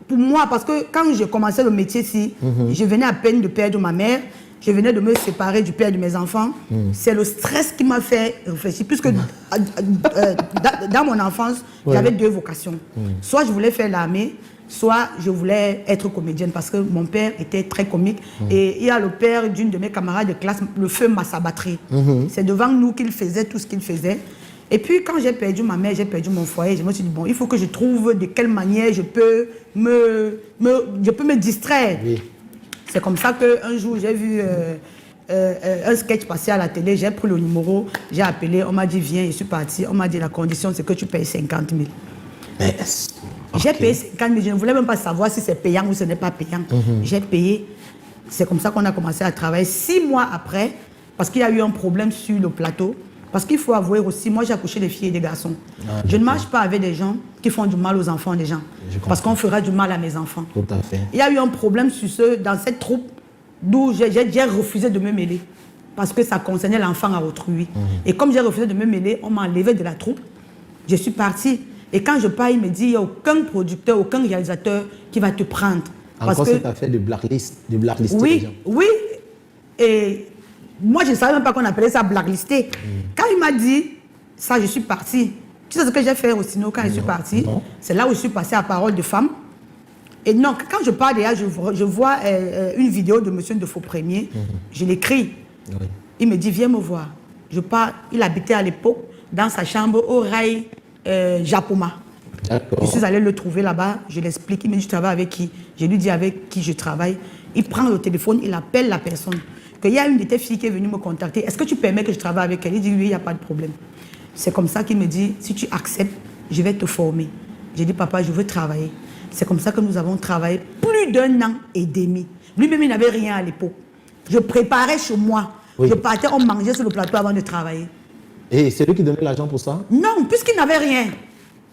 [SPEAKER 1] pour moi, parce que quand j'ai commencé le métier-ci, je venais à peine de perdre ma mère. Je venais de me séparer du père de mes enfants. C'est le stress qui m'a fait réfléchir. Puisque dans mon enfance, j'avais deux vocations. Soit je voulais faire l'armée, soit je voulais être comédienne parce que mon père était très comique. Et il y a le père d'une de mes camarades de classe, le feu Massabatri. C'est devant nous qu'il faisait tout ce qu'il faisait. Et puis quand j'ai perdu ma mère, j'ai perdu mon foyer, je me suis dit, bon, il faut que je trouve de quelle manière je peux me distraire. Oui. C'est comme ça qu'un jour, j'ai vu un sketch passer à la télé, j'ai pris le numéro, j'ai appelé, on m'a dit, viens, je suis parti. On m'a dit, la condition, c'est que tu payes 50 000. J'ai payé 50 000, je ne voulais même pas savoir si c'est payant ou ce n'est pas payant. J'ai payé. C'est comme ça qu'on a commencé à travailler. 6 mois après, parce qu'il y a eu un problème sur le plateau, parce qu'il faut avouer aussi, moi j'ai accouché des filles et des garçons. Je ne marche pas avec des gens qui font du mal aux enfants des gens. Parce qu'on fera du mal à mes enfants.
[SPEAKER 2] Tout à fait.
[SPEAKER 1] Il y a eu un problème dans cette troupe d'où j'ai refusé de me mêler. Parce que ça concernait l'enfant à autrui. Et comme j'ai refusé de me mêler, on m'a enlevé de la troupe. Je suis partie. Et quand je pars, il me dit, il n'y a aucun producteur, aucun réalisateur qui va te prendre.
[SPEAKER 2] Encore cette affaire de blacklist,
[SPEAKER 1] oui, les gens. Oui. Et moi, je ne savais même pas qu'on appelait ça blacklisté. Quand il m'a dit ça, je suis partie. Tu sais ce que j'ai fait aussi, quand je suis partie? C'est là où je suis passée à Parole de Femme. Et non, quand je parle déjà, je vois une vidéo de M. Ndefo Premier. Je l'écris. Il me dit, viens me voir. Je pars. Il habitait à l'époque dans sa chambre au rail Japoma. Je suis allée le trouver là-bas. Je l'explique. Il me dit, tu travailles avec qui? Je lui dis avec qui je travaille. Il prend le téléphone, il appelle la personne. Il y a une de tes filles qui est venue me contacter. Est-ce que tu permets que je travaille avec elle? Il dit oui, il n'y a pas de problème. C'est comme ça qu'il me dit, si tu acceptes, je vais te former. J'ai dit, papa, je veux travailler. C'est comme ça que nous avons travaillé plus d'1 an et demi. Lui-même, il n'avait rien à l'époque. Je préparais chez moi. Je partais, on mangeait sur le plateau avant de travailler.
[SPEAKER 2] Et c'est lui qui donnait l'argent pour ça?
[SPEAKER 1] Non, puisqu'il n'avait rien.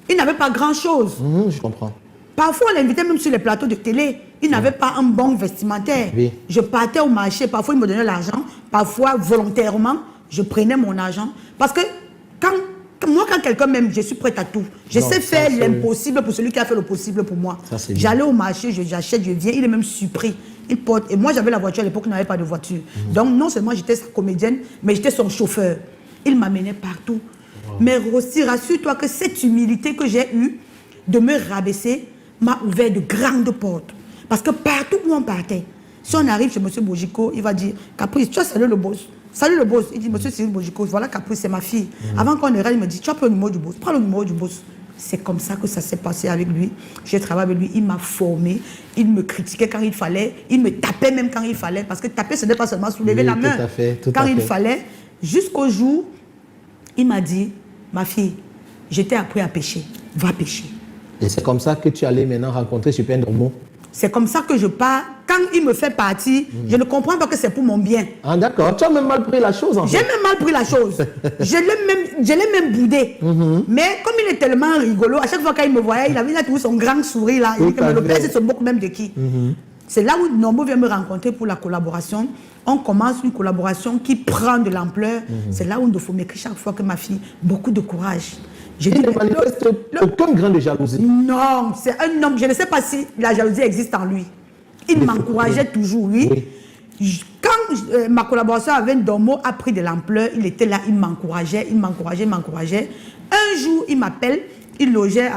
[SPEAKER 1] Il n'avait pas grand-chose.
[SPEAKER 2] Je comprends.
[SPEAKER 1] Parfois, on l'invitait même sur les plateaux de télé. Il n'avait pas un bon vestimentaire. Je partais au marché. Parfois, il me donnait l'argent. Parfois, volontairement, je prenais mon argent. Parce que moi, quand quelqu'un m'aime, je suis prête à tout. Je sais faire l'impossible pour celui qui a fait le possible pour moi. J'allais au marché, j'achète, je viens. Il est même surpris. Il porte. Et moi, j'avais la voiture à l'époque, il n'avait pas de voiture. Donc, non seulement j'étais sa comédienne, mais j'étais son chauffeur. Il m'amenait partout. Mais aussi, rassure-toi que cette humilité que j'ai eue de me rabaisser m'a ouvert de grandes portes. Parce que partout où on partait, si on arrive chez M. Bojiko, il va dire, Caprice, tu as salué le boss. Salut le boss. Il dit, M. Cyril Bojiko, voilà Caprice, c'est ma fille. Avant qu'on ira, il me dit, tu as pris le numéro du boss. Prends le numéro du boss. C'est comme ça que ça s'est passé avec lui. J'ai travaillé avec lui, il m'a formé, il me critiquait quand il fallait, il me tapait même quand il fallait, parce que taper, ce n'est pas seulement soulever la main. Quand il fallait, jusqu'au jour, il m'a dit, ma fille, je t'ai appris à pêcher, va pêcher.
[SPEAKER 2] Et c'est comme ça que tu allais maintenant rencontrer Super Normo.
[SPEAKER 1] C'est comme ça que je pars. Quand il me fait partir, je ne comprends pas que c'est pour mon bien.
[SPEAKER 2] Ah d'accord, tu as même mal pris la chose en fait.
[SPEAKER 1] J'ai même mal pris la chose. Je l'ai même boudé. Mais comme il est tellement rigolo, à chaque fois qu'il me voyait, il a toujours son grand sourire là. Il dit que le père, il se moque même de qui. C'est là où Normo vient me rencontrer pour la collaboration. On commence une collaboration qui prend de l'ampleur. C'est là où il faut m'écrire chaque fois que ma fille, beaucoup de courage.
[SPEAKER 2] Il ne manifeste aucun grain de jalousie.
[SPEAKER 1] Non, c'est un homme, je ne sais pas si la jalousie existe en lui. Il m'encourageait toujours, oui. Quand ma collaboration avec Normo a pris de l'ampleur, il était là, il m'encourageait. Un jour, il m'appelle, il logeait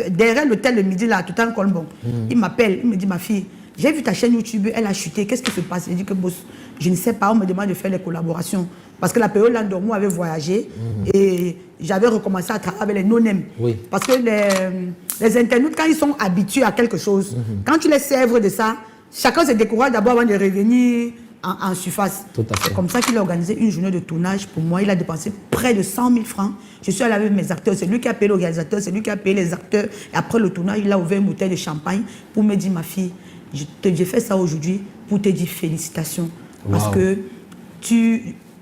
[SPEAKER 1] derrière l'hôtel de midi, là, tout en Colbon. Il m'appelle, il me dit, ma fille, j'ai vu ta chaîne YouTube, elle a chuté, qu'est-ce qui se passe? Il dit que, boss, je ne sais pas, on me demande de faire les collaborations. Parce que la période là, Normo avait voyagé et j'avais recommencé à travailler avec les no-name. Parce que les internautes, quand ils sont habitués à quelque chose, quand tu les sèvres de ça, chacun se décourage d'abord avant de revenir en surface. C'est comme ça qu'il a organisé une journée de tournage pour moi. Il a dépensé près de 100 000 francs. Je suis allé avec mes acteurs. C'est lui qui a payé l'organisateur, c'est lui qui a payé les acteurs. Et après le tournage, il a ouvert une bouteille de champagne pour me dire, ma fille, j'ai fait ça aujourd'hui pour te dire félicitations. Parce que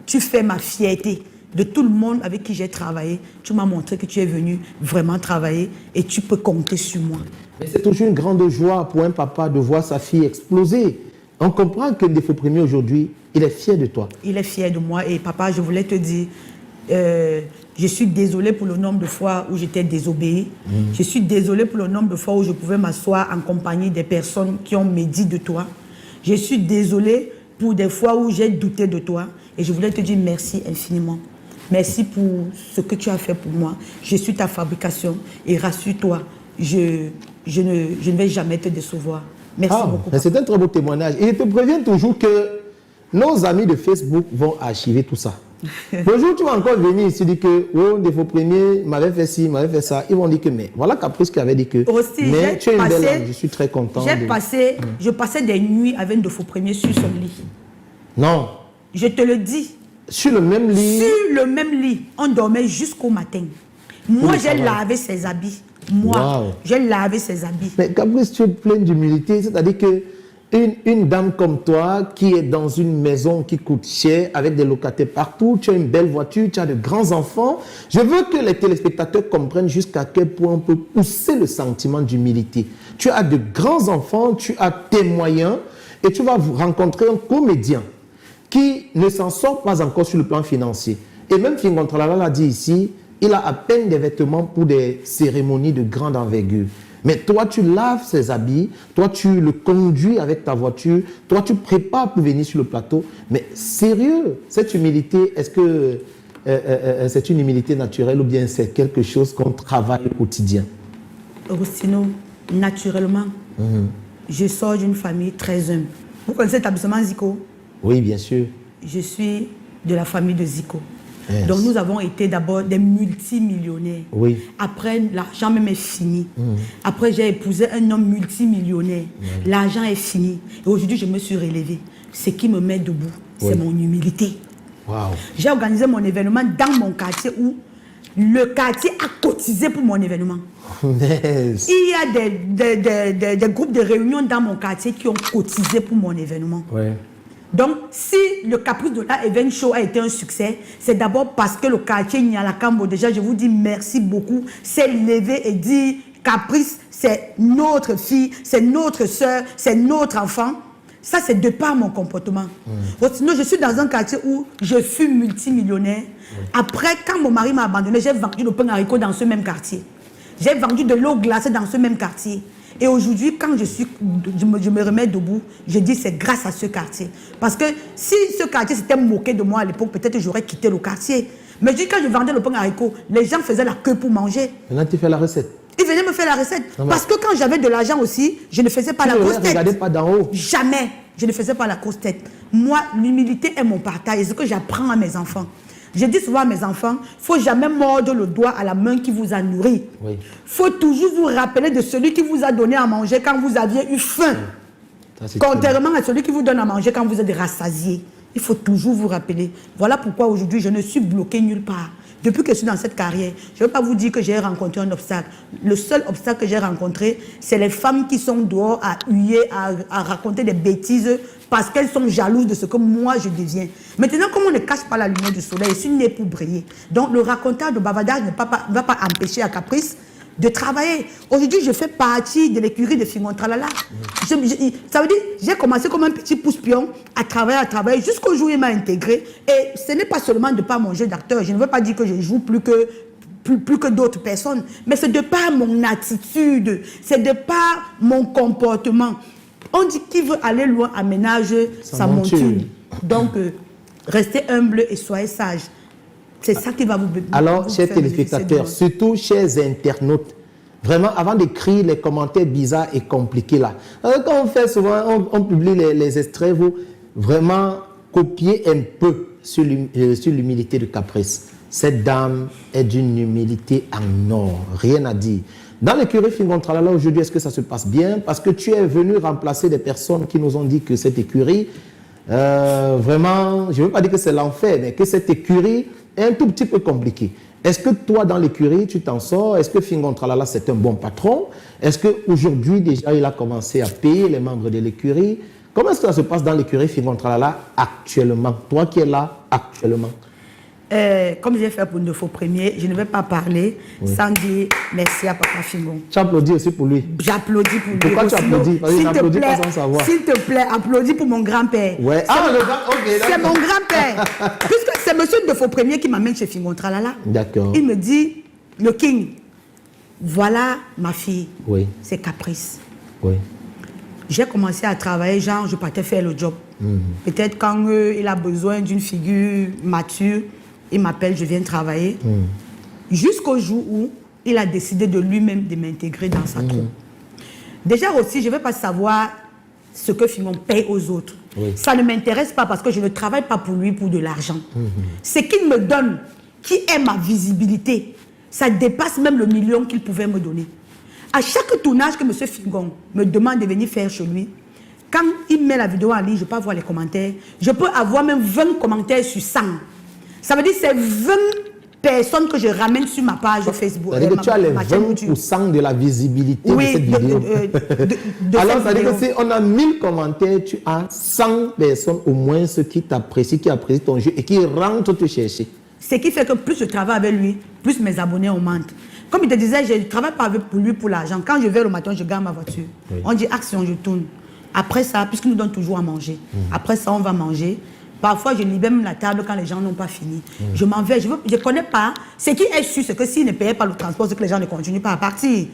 [SPEAKER 1] tu fais ma fierté de tout le monde avec qui j'ai travaillé. Tu m'as montré que tu es venu vraiment travailler et tu peux compter sur moi.
[SPEAKER 2] Mais c'est toujours une grande joie pour un papa de voir sa fille exploser. On comprend que Défaut Premier aujourd'hui, il est fier de toi. Il est fier de moi. Et papa, je voulais te dire, je suis désolée pour le nombre de fois où j'étais désobéie. Je suis désolée pour le nombre de fois où je pouvais m'asseoir en compagnie des personnes qui ont médit de toi. Je suis désolée pour des fois où j'ai douté de toi. Et je voulais te dire merci infiniment. Merci pour ce que tu as fait pour moi. Je suis ta fabrication et rassure-toi, je ne vais jamais te décevoir. Merci beaucoup. C'est un très beau témoignage. Et je te préviens toujours que nos amis de Facebook vont archiver tout ça. Le jour où tu vas encore venir ici dire que oh, Défaut Premier m'avait fait ci, m'avait fait ça, ils vont dire que mais voilà Caprice qui avait dit que aussi, mais tu es une belle âme, je suis très content. Je passais des nuits avec Défaut Premier sur son lit. Non. Je te le dis. Sur le même lit? Sur le même lit. On dormait jusqu'au matin. Moi, j'ai lavé ses habits. Moi, j'ai lavé ses habits. Mais Caprice, tu es pleine d'humilité. C'est-à-dire que une dame comme toi, qui est dans une maison qui coûte cher, avec des locataires partout, tu as une belle voiture, tu as de grands enfants. Je veux que les téléspectateurs comprennent jusqu'à quel point on peut pousser le sentiment d'humilité. Tu as de grands enfants, tu as tes moyens, et tu vas rencontrer un comédien qui ne s'en sort pas encore sur le plan financier. Et même Fingontralala l'a dit ici, il a à peine des vêtements pour des cérémonies de grande envergure. Mais toi, tu laves ses habits, toi, tu le conduis avec ta voiture, toi, tu prépares pour venir sur le plateau. Mais sérieux, cette humilité, est-ce que c'est une humilité naturelle ou bien c'est quelque chose qu'on travaille au quotidien? Agustino, naturellement, je sors d'une famille très humble. Vous connaissez l'établissement Zico? Oui, bien sûr. Je suis de la famille de Zico. Yes. Donc nous avons été d'abord des multimillionnaires. Oui. Après, l'argent même est fini. Après, j'ai épousé un homme multimillionnaire. L'argent est fini. Et aujourd'hui, je me suis relevée. Ce qui me met debout, c'est mon humilité. Wow. J'ai organisé mon événement dans mon quartier où le quartier a cotisé pour mon événement. Yes. Il y a des groupes de réunion dans mon quartier qui ont cotisé pour mon événement. Ouais. Donc, si le Caprice de la Event Show a été un succès, c'est d'abord parce que le quartier Nyalakambo, déjà, je vous dis merci beaucoup, s'est levé et dit Caprice, c'est notre fille, c'est notre soeur, c'est notre enfant. Ça, c'est de par mon comportement. Sinon, je suis dans un quartier où je suis multimillionnaire. Après, quand mon mari m'a abandonné, j'ai vendu le pain haricot dans ce même quartier. J'ai vendu de l'eau glacée dans ce même quartier. Et aujourd'hui, quand je me remets debout, je dis c'est grâce à ce quartier. Parce que si ce quartier s'était moqué de moi à l'époque, peut-être j'aurais quitté le quartier. Mais je dis quand je vendais le pain haricot, les gens faisaient la queue pour manger. Maintenant, tu fais la recette. Ils venaient me faire la recette. Non, parce que quand j'avais de l'argent aussi, je ne faisais pas la grosse tête. Tu ne regardais pas d'en haut. Jamais. Je ne faisais pas la grosse tête. Moi, l'humilité est mon partage. C'est ce que j'apprends à mes enfants.
[SPEAKER 1] Je dis souvent à mes enfants, il ne faut jamais mordre le doigt à la main qui vous a nourri. Il faut toujours vous rappeler de celui qui vous a donné à manger quand vous aviez eu faim. Contrairement à celui qui vous donne à manger quand vous êtes rassasié. Il faut toujours vous rappeler. Voilà pourquoi aujourd'hui, je ne suis bloqué nulle part. Depuis que je suis dans cette carrière, je ne veux pas vous dire que j'ai rencontré un obstacle. Le seul obstacle que j'ai rencontré, c'est les femmes qui sont dehors à huer, à raconter des bêtises parce qu'elles sont jalouses de ce que moi je deviens. Maintenant, comme on ne cache pas la lumière du soleil, je suis née pour briller. Donc, le racontage de bavardage ne va pas empêcher à Caprice de travailler. Aujourd'hui, je fais partie de l'écurie de Fingon Tralala. Ça veut dire, j'ai commencé comme un petit pouce-pion à travailler jusqu'au jour où il m'a intégré. Et ce n'est pas seulement de par mon jeu d'acteur. Je ne veux pas dire que je joue plus que d'autres personnes, mais c'est de par mon attitude, c'est de par mon comportement. On dit qui veut aller loin aménage sa monture. Donc, restez humble et soyez sage. C'est ça qui va vous...
[SPEAKER 2] Alors, chers téléspectateurs, surtout chers internautes, vraiment, avant d'écrire les commentaires bizarres et compliqués là, quand on fait souvent, on publie les extraits, vous vraiment copiez un peu sur l'humilité de Caprice. Cette dame est d'une humilité en or, rien à dire. Dans l'écurie Fingon Tralala, aujourd'hui, est-ce que ça se passe bien? Parce que tu es venu remplacer des personnes qui nous ont dit que cette écurie, vraiment, je ne veux pas dire que c'est l'enfer, mais que cette écurie est un tout petit peu compliquée. Est-ce que toi, dans l'écurie, tu t'en sors? Est-ce que Fingon Tralala, c'est un bon patron? Est-ce qu'aujourd'hui, déjà, il a commencé à payer les membres de l'écurie? Comment est-ce que ça se passe dans l'écurie Fingon Tralala actuellement? Toi qui es là actuellement.
[SPEAKER 1] Comme j'ai fait pour une de vos premiers, je ne vais pas parler sans dire merci à Papa Fingon.
[SPEAKER 2] Tu applaudis aussi pour lui?
[SPEAKER 1] J'applaudis pour lui.
[SPEAKER 2] Pourquoi tu applaudis? Parce qu'il n'applaudit pas sans savoir.
[SPEAKER 1] S'il te plaît, applaudis pour mon grand-père.
[SPEAKER 2] Ouais.
[SPEAKER 1] C'est mon grand-père. Puisque c'est monsieur de vos premiers qui m'amène chez Fingon Tralala.
[SPEAKER 2] D'accord.
[SPEAKER 1] Il me dit, le King, voilà ma fille.
[SPEAKER 2] Oui.
[SPEAKER 1] C'est Caprice.
[SPEAKER 2] Oui.
[SPEAKER 1] J'ai commencé à travailler, genre je partais faire le job. Peut-être quand il a besoin d'une figure mature, il m'appelle, je viens travailler. Jusqu'au jour où il a décidé de lui-même de m'intégrer dans sa troupe. Déjà aussi, je ne veux pas savoir ce que Fingon paye aux autres. Oui. Ça ne m'intéresse pas parce que je ne travaille pas pour lui pour de l'argent. Ce qu'il me donne, qui est ma visibilité, ça dépasse même le million qu'il pouvait me donner. À chaque tournage que M. Fingon me demande de venir faire chez lui, quand il met la vidéo en ligne, je peux avoir les commentaires. Je peux avoir même 20 commentaires sur 100. Ça veut dire que c'est 20 personnes que je ramène sur ma page Facebook.
[SPEAKER 2] Ça veut dire que tu as les 20% de la visibilité de cette vidéo. Alors, ça veut dire que si on a 1000 commentaires, tu as 100 personnes au moins qui t'apprécient, qui apprécient ton jeu et qui rentrent te chercher. Ce
[SPEAKER 1] qui fait que plus je travaille avec lui, plus mes abonnés augmentent. Comme il te disait, je ne travaille pas pour lui pour l'argent. Quand je vais le matin, je garde ma voiture. Oui. On dit action, je tourne. Après ça, puisqu'il nous donne toujours à manger, après ça, on va manger. Parfois, je libère même la table quand les gens n'ont pas fini. Je m'en vais. Je ne connais pas. Ce qui est sûr, c'est que s'ils ne payaient pas le transport, c'est que les gens ne continuent pas à partir.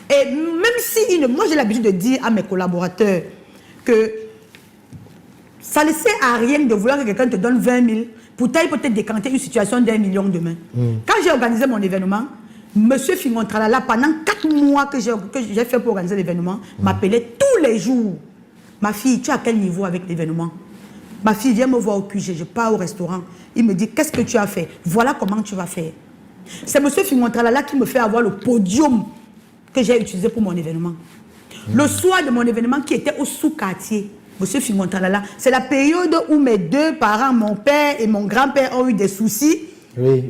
[SPEAKER 1] Et même si... Moi, j'ai l'habitude de dire à mes collaborateurs que ça ne sert à rien de vouloir que quelqu'un te donne 20 000 pour peut-être décanter une situation d'1 million demain. Quand j'ai organisé mon événement, M. Fingon Tralala, pendant 4 mois que j'ai fait pour organiser l'événement, m'appelait tous les jours. Ma fille, tu es à quel niveau avec l'événement? Ma fille vient me voir au QG, je pars au restaurant. Il me dit, qu'est-ce que tu as fait? Voilà comment tu vas faire. C'est M. Fingon Tralala qui me fait avoir le podium que j'ai utilisé pour mon événement. Le soir de mon événement qui était au sous-quartier, M. Fingon Tralala, c'est la période où mes deux parents, mon père et mon grand-père, ont eu des soucis. Oui.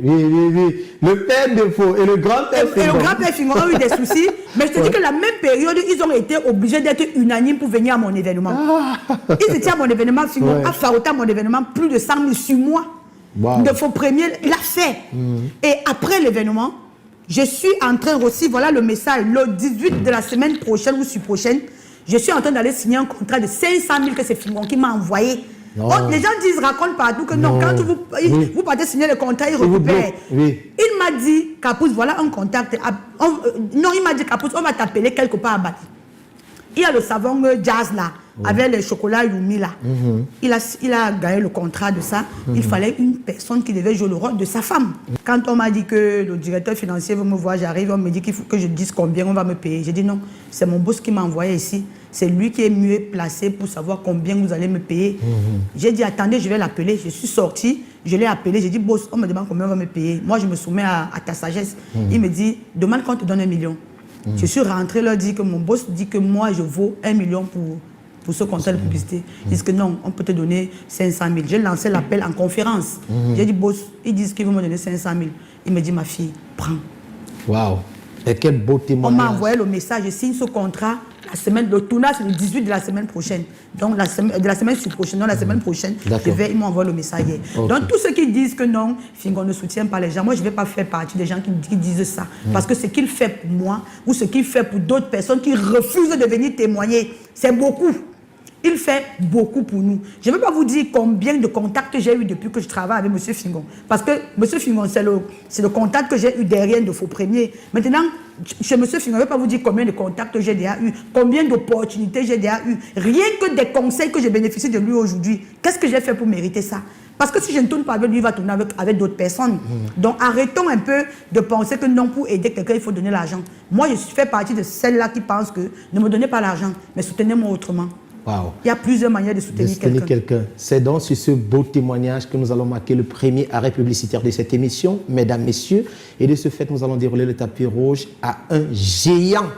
[SPEAKER 1] Le père de Faux et le grand-père Fingon. Et le grand-père Fingon ont eu des soucis. Mais je te dis que la même période, ils ont été obligés d'être unanimes pour venir à mon événement. Ils étaient à mon événement, Fingon a faroté à mon événement plus de 100 000 sur moi. De Faux premier, il a fait. Et après l'événement, je suis en train aussi, voilà le message, le 18 de la semaine prochaine ou sur-prochaine, je suis en train d'aller signer un contrat de 500 000 que c'est Fingon qui m'a envoyé. Oh, les gens racontent partout que non, quand vous partez signer le contrat, ils récupèrent. Il m'a dit, Capousse, voilà un contact. Non, il m'a dit, Capousse, on va t'appeler quelque part à Bati. Il y a le savon Jazz là, avec le chocolat Yumi là. Il a gagné le contrat de ça. Il fallait une personne qui devait jouer le rôle de sa femme. Quand on m'a dit que le directeur financier veut me voir, j'arrive, on me dit qu'il faut que je dise combien on va me payer. J'ai dit non, c'est mon boss qui m'a envoyé ici. c'est lui qui est mieux placé pour savoir combien vous allez me payer. J'ai dit, attendez, je vais l'appeler. Je suis sorti, je l'ai appelé, j'ai dit, boss, on me demande combien on va me payer. Moi, je me soumets à ta sagesse. Il me dit, demande qu'on te donne 1 million. Je suis rentré, leur dit que mon boss dit que moi, je vaux 1 million pour ce contrat de publicité. Ils disent que non, on peut te donner 500 000. J'ai lancé l'appel en conférence. J'ai dit, boss, ils disent qu'ils vont me donner 500 000. Il me dit, ma fille, prends.
[SPEAKER 2] Waouh! Et quel beau témoignage.
[SPEAKER 1] On m'a envoyé le message, je signe ce contrat. La semaine, le tournage, c'est le 18 de la semaine prochaine. Donc, de la semaine prochaine, non, la semaine prochaine, ils m'ont envoyé le message. Okay. Donc, tous ceux qui disent que non, Fingon ne soutient pas les gens, moi, je ne vais pas faire partie des gens qui disent ça. Parce que ce qu'il fait pour moi, ou ce qu'il fait pour d'autres personnes qui refusent de venir témoigner, c'est beaucoup. Il fait beaucoup pour nous. Je ne vais pas vous dire combien de contacts j'ai eu depuis que je travaille avec M. Fingon. Parce que M. Fingon, c'est le contact que j'ai eu derrière de Faux Premiers. Maintenant, chez M. Fingon, je ne vais pas vous dire combien de contacts j'ai déjà eu, combien d'opportunités j'ai déjà eu. Rien que des conseils que j'ai bénéficié de lui aujourd'hui. Qu'est-ce que j'ai fait pour mériter ça? Parce que si je ne tourne pas avec lui, il va tourner avec d'autres personnes. Donc arrêtons un peu de penser que non, pour aider quelqu'un, il faut donner l'argent. Moi, je fais partie de celles-là qui pensent que ne me donnez pas l'argent, mais soutenez-moi autrement.
[SPEAKER 2] Wow.
[SPEAKER 1] Il y a plusieurs manières de soutenir quelqu'un.
[SPEAKER 2] C'est donc sur ce beau témoignage que nous allons marquer le premier arrêt publicitaire de cette émission, mesdames, messieurs. Et de ce fait, nous allons dérouler le tapis rouge à un géant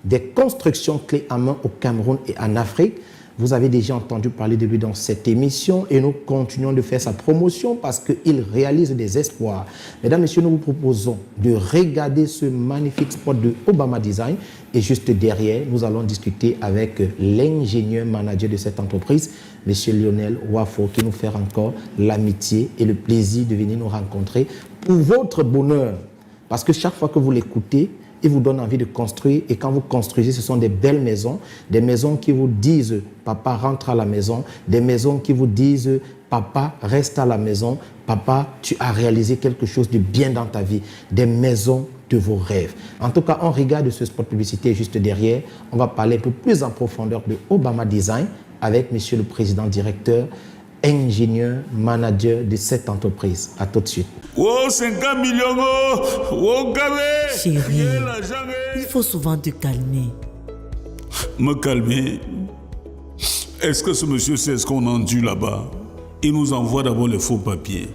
[SPEAKER 2] des constructions clés en main au Cameroun et en Afrique. Vous avez déjà entendu parler de lui dans cette émission et nous continuons de faire sa promotion parce qu'il réalise des espoirs. Mesdames, messieurs, nous vous proposons de regarder ce magnifique spot de Obama Design et juste derrière, nous allons discuter avec l'ingénieur manager de cette entreprise, M. Lionel Wafo, qui nous fait encore l'amitié et le plaisir de venir nous rencontrer pour votre bonheur. Parce que chaque fois que vous l'écoutez, il vous donne envie de construire et quand vous construisez, ce sont des belles maisons, des maisons qui vous disent « Papa, rentre à la maison », des maisons qui vous disent « Papa, reste à la maison »,« Papa, tu as réalisé quelque chose de bien dans ta vie », des maisons de vos rêves. En tout cas, on regarde ce spot publicité juste derrière. On va parler un peu plus en profondeur de Obama Design avec monsieur le président directeur, ingénieur, manager de cette entreprise. À tout de suite.
[SPEAKER 3] Oh, 50 millions, oh, gavé.
[SPEAKER 4] Chérie, il faut souvent te calmer.
[SPEAKER 3] Me calmer? Est-ce que ce monsieur sait ce qu'on endure là-bas? Il nous envoie d'abord les faux papiers.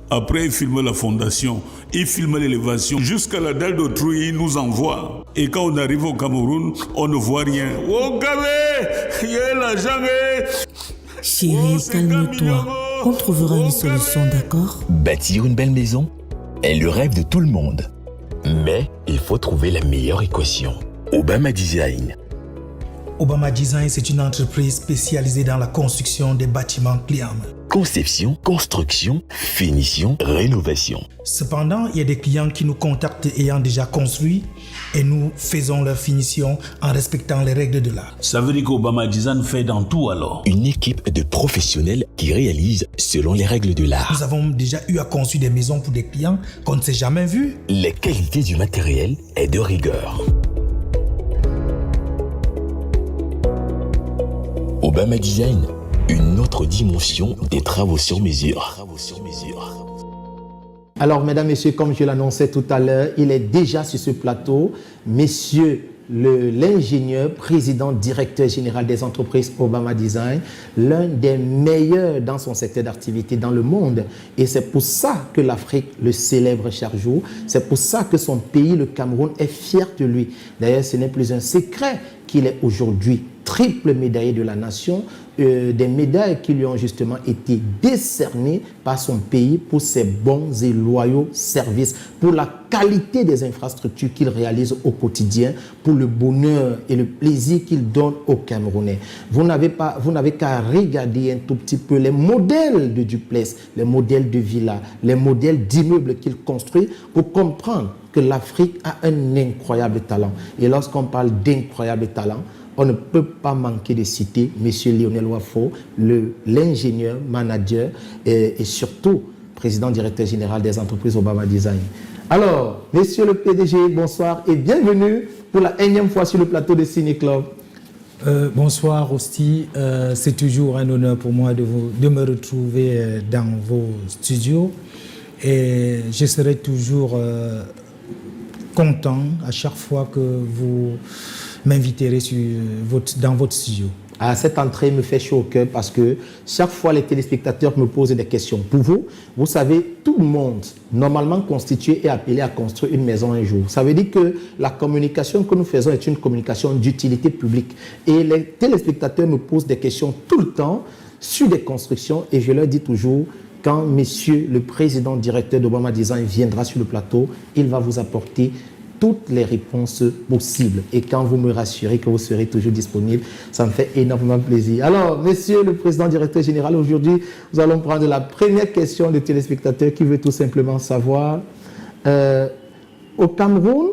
[SPEAKER 3] Après, il filme la fondation, il filme l'élévation. Jusqu'à la dalle d'autrui, il nous envoie. Et quand on arrive au Cameroun, on ne voit rien. Oh, gavé, il y a l'argent.
[SPEAKER 4] Chérie, calme-toi. On trouvera une solution, d'accord?
[SPEAKER 5] Bâtir une belle maison est le rêve de tout le monde. Mais il faut trouver la meilleure équation. Obama Design.
[SPEAKER 6] Obama Design, c'est une entreprise spécialisée dans la construction des bâtiments clés en main.
[SPEAKER 5] Conception, construction, finition, rénovation.
[SPEAKER 6] Cependant, il y a des clients qui nous contactent ayant déjà construit et nous faisons leur finition en respectant les règles de l'art.
[SPEAKER 3] Ça veut dire qu'Obama Design fait dans tout alors?
[SPEAKER 5] Une équipe de professionnels qui réalisent selon les règles de l'art.
[SPEAKER 6] Nous avons déjà eu à construire des maisons pour des clients qu'on ne s'est jamais vus.
[SPEAKER 5] La qualité du matériel est de rigueur. Obama Design, une autre dimension des travaux sur mesure.
[SPEAKER 2] Alors, mesdames, messieurs, comme je l'annonçais tout à l'heure, il est déjà sur ce plateau, messieurs l'ingénieur, président, directeur général des entreprises Obama Design, l'un des meilleurs dans son secteur d'activité dans le monde. Et c'est pour ça que l'Afrique le célèbre chaque jour. C'est pour ça que son pays, le Cameroun, est fier de lui. D'ailleurs, ce n'est plus un secret qu'il est aujourd'hui triple médaillé de la nation, des médailles qui lui ont justement été décernées par son pays pour ses bons et loyaux services, pour la qualité des infrastructures qu'il réalise au quotidien, pour le bonheur et le plaisir qu'il donne aux Camerounais. Vous n'avez qu'à regarder un tout petit peu les modèles de duplex, les modèles de villas, les modèles d'immeubles qu'il construit pour comprendre que l'Afrique a un incroyable talent. Et lorsqu'on parle d'incroyable talent, on ne peut pas manquer de citer M. Lionel Wafo, l'ingénieur, manager et surtout président directeur général des entreprises Obama Design. Alors, monsieur le PDG, bonsoir et bienvenue pour la énième fois sur le plateau de Ciné Club.
[SPEAKER 6] Bonsoir Rosti, c'est toujours un honneur pour moi de me retrouver dans vos studios et je serai toujours content à chaque fois que vous m'inviterez dans votre studio.
[SPEAKER 2] Cette entrée me fait chaud au cœur parce que chaque fois les téléspectateurs me posent des questions. Pour vous, vous savez, tout le monde, normalement constitué, est appelé à construire une maison un jour. Ça veut dire que la communication que nous faisons est une communication d'utilité publique. Et les téléspectateurs me posent des questions tout le temps sur des constructions et je leur dis toujours, quand monsieur le président directeur d'Obama Design viendra sur le plateau, il va vous apporter toutes les réponses possibles. Et quand vous me rassurez que vous serez toujours disponible, ça me fait énormément plaisir. Alors, monsieur le président directeur général, aujourd'hui, nous allons prendre la première question des téléspectateurs qui veut tout simplement savoir, au Cameroun,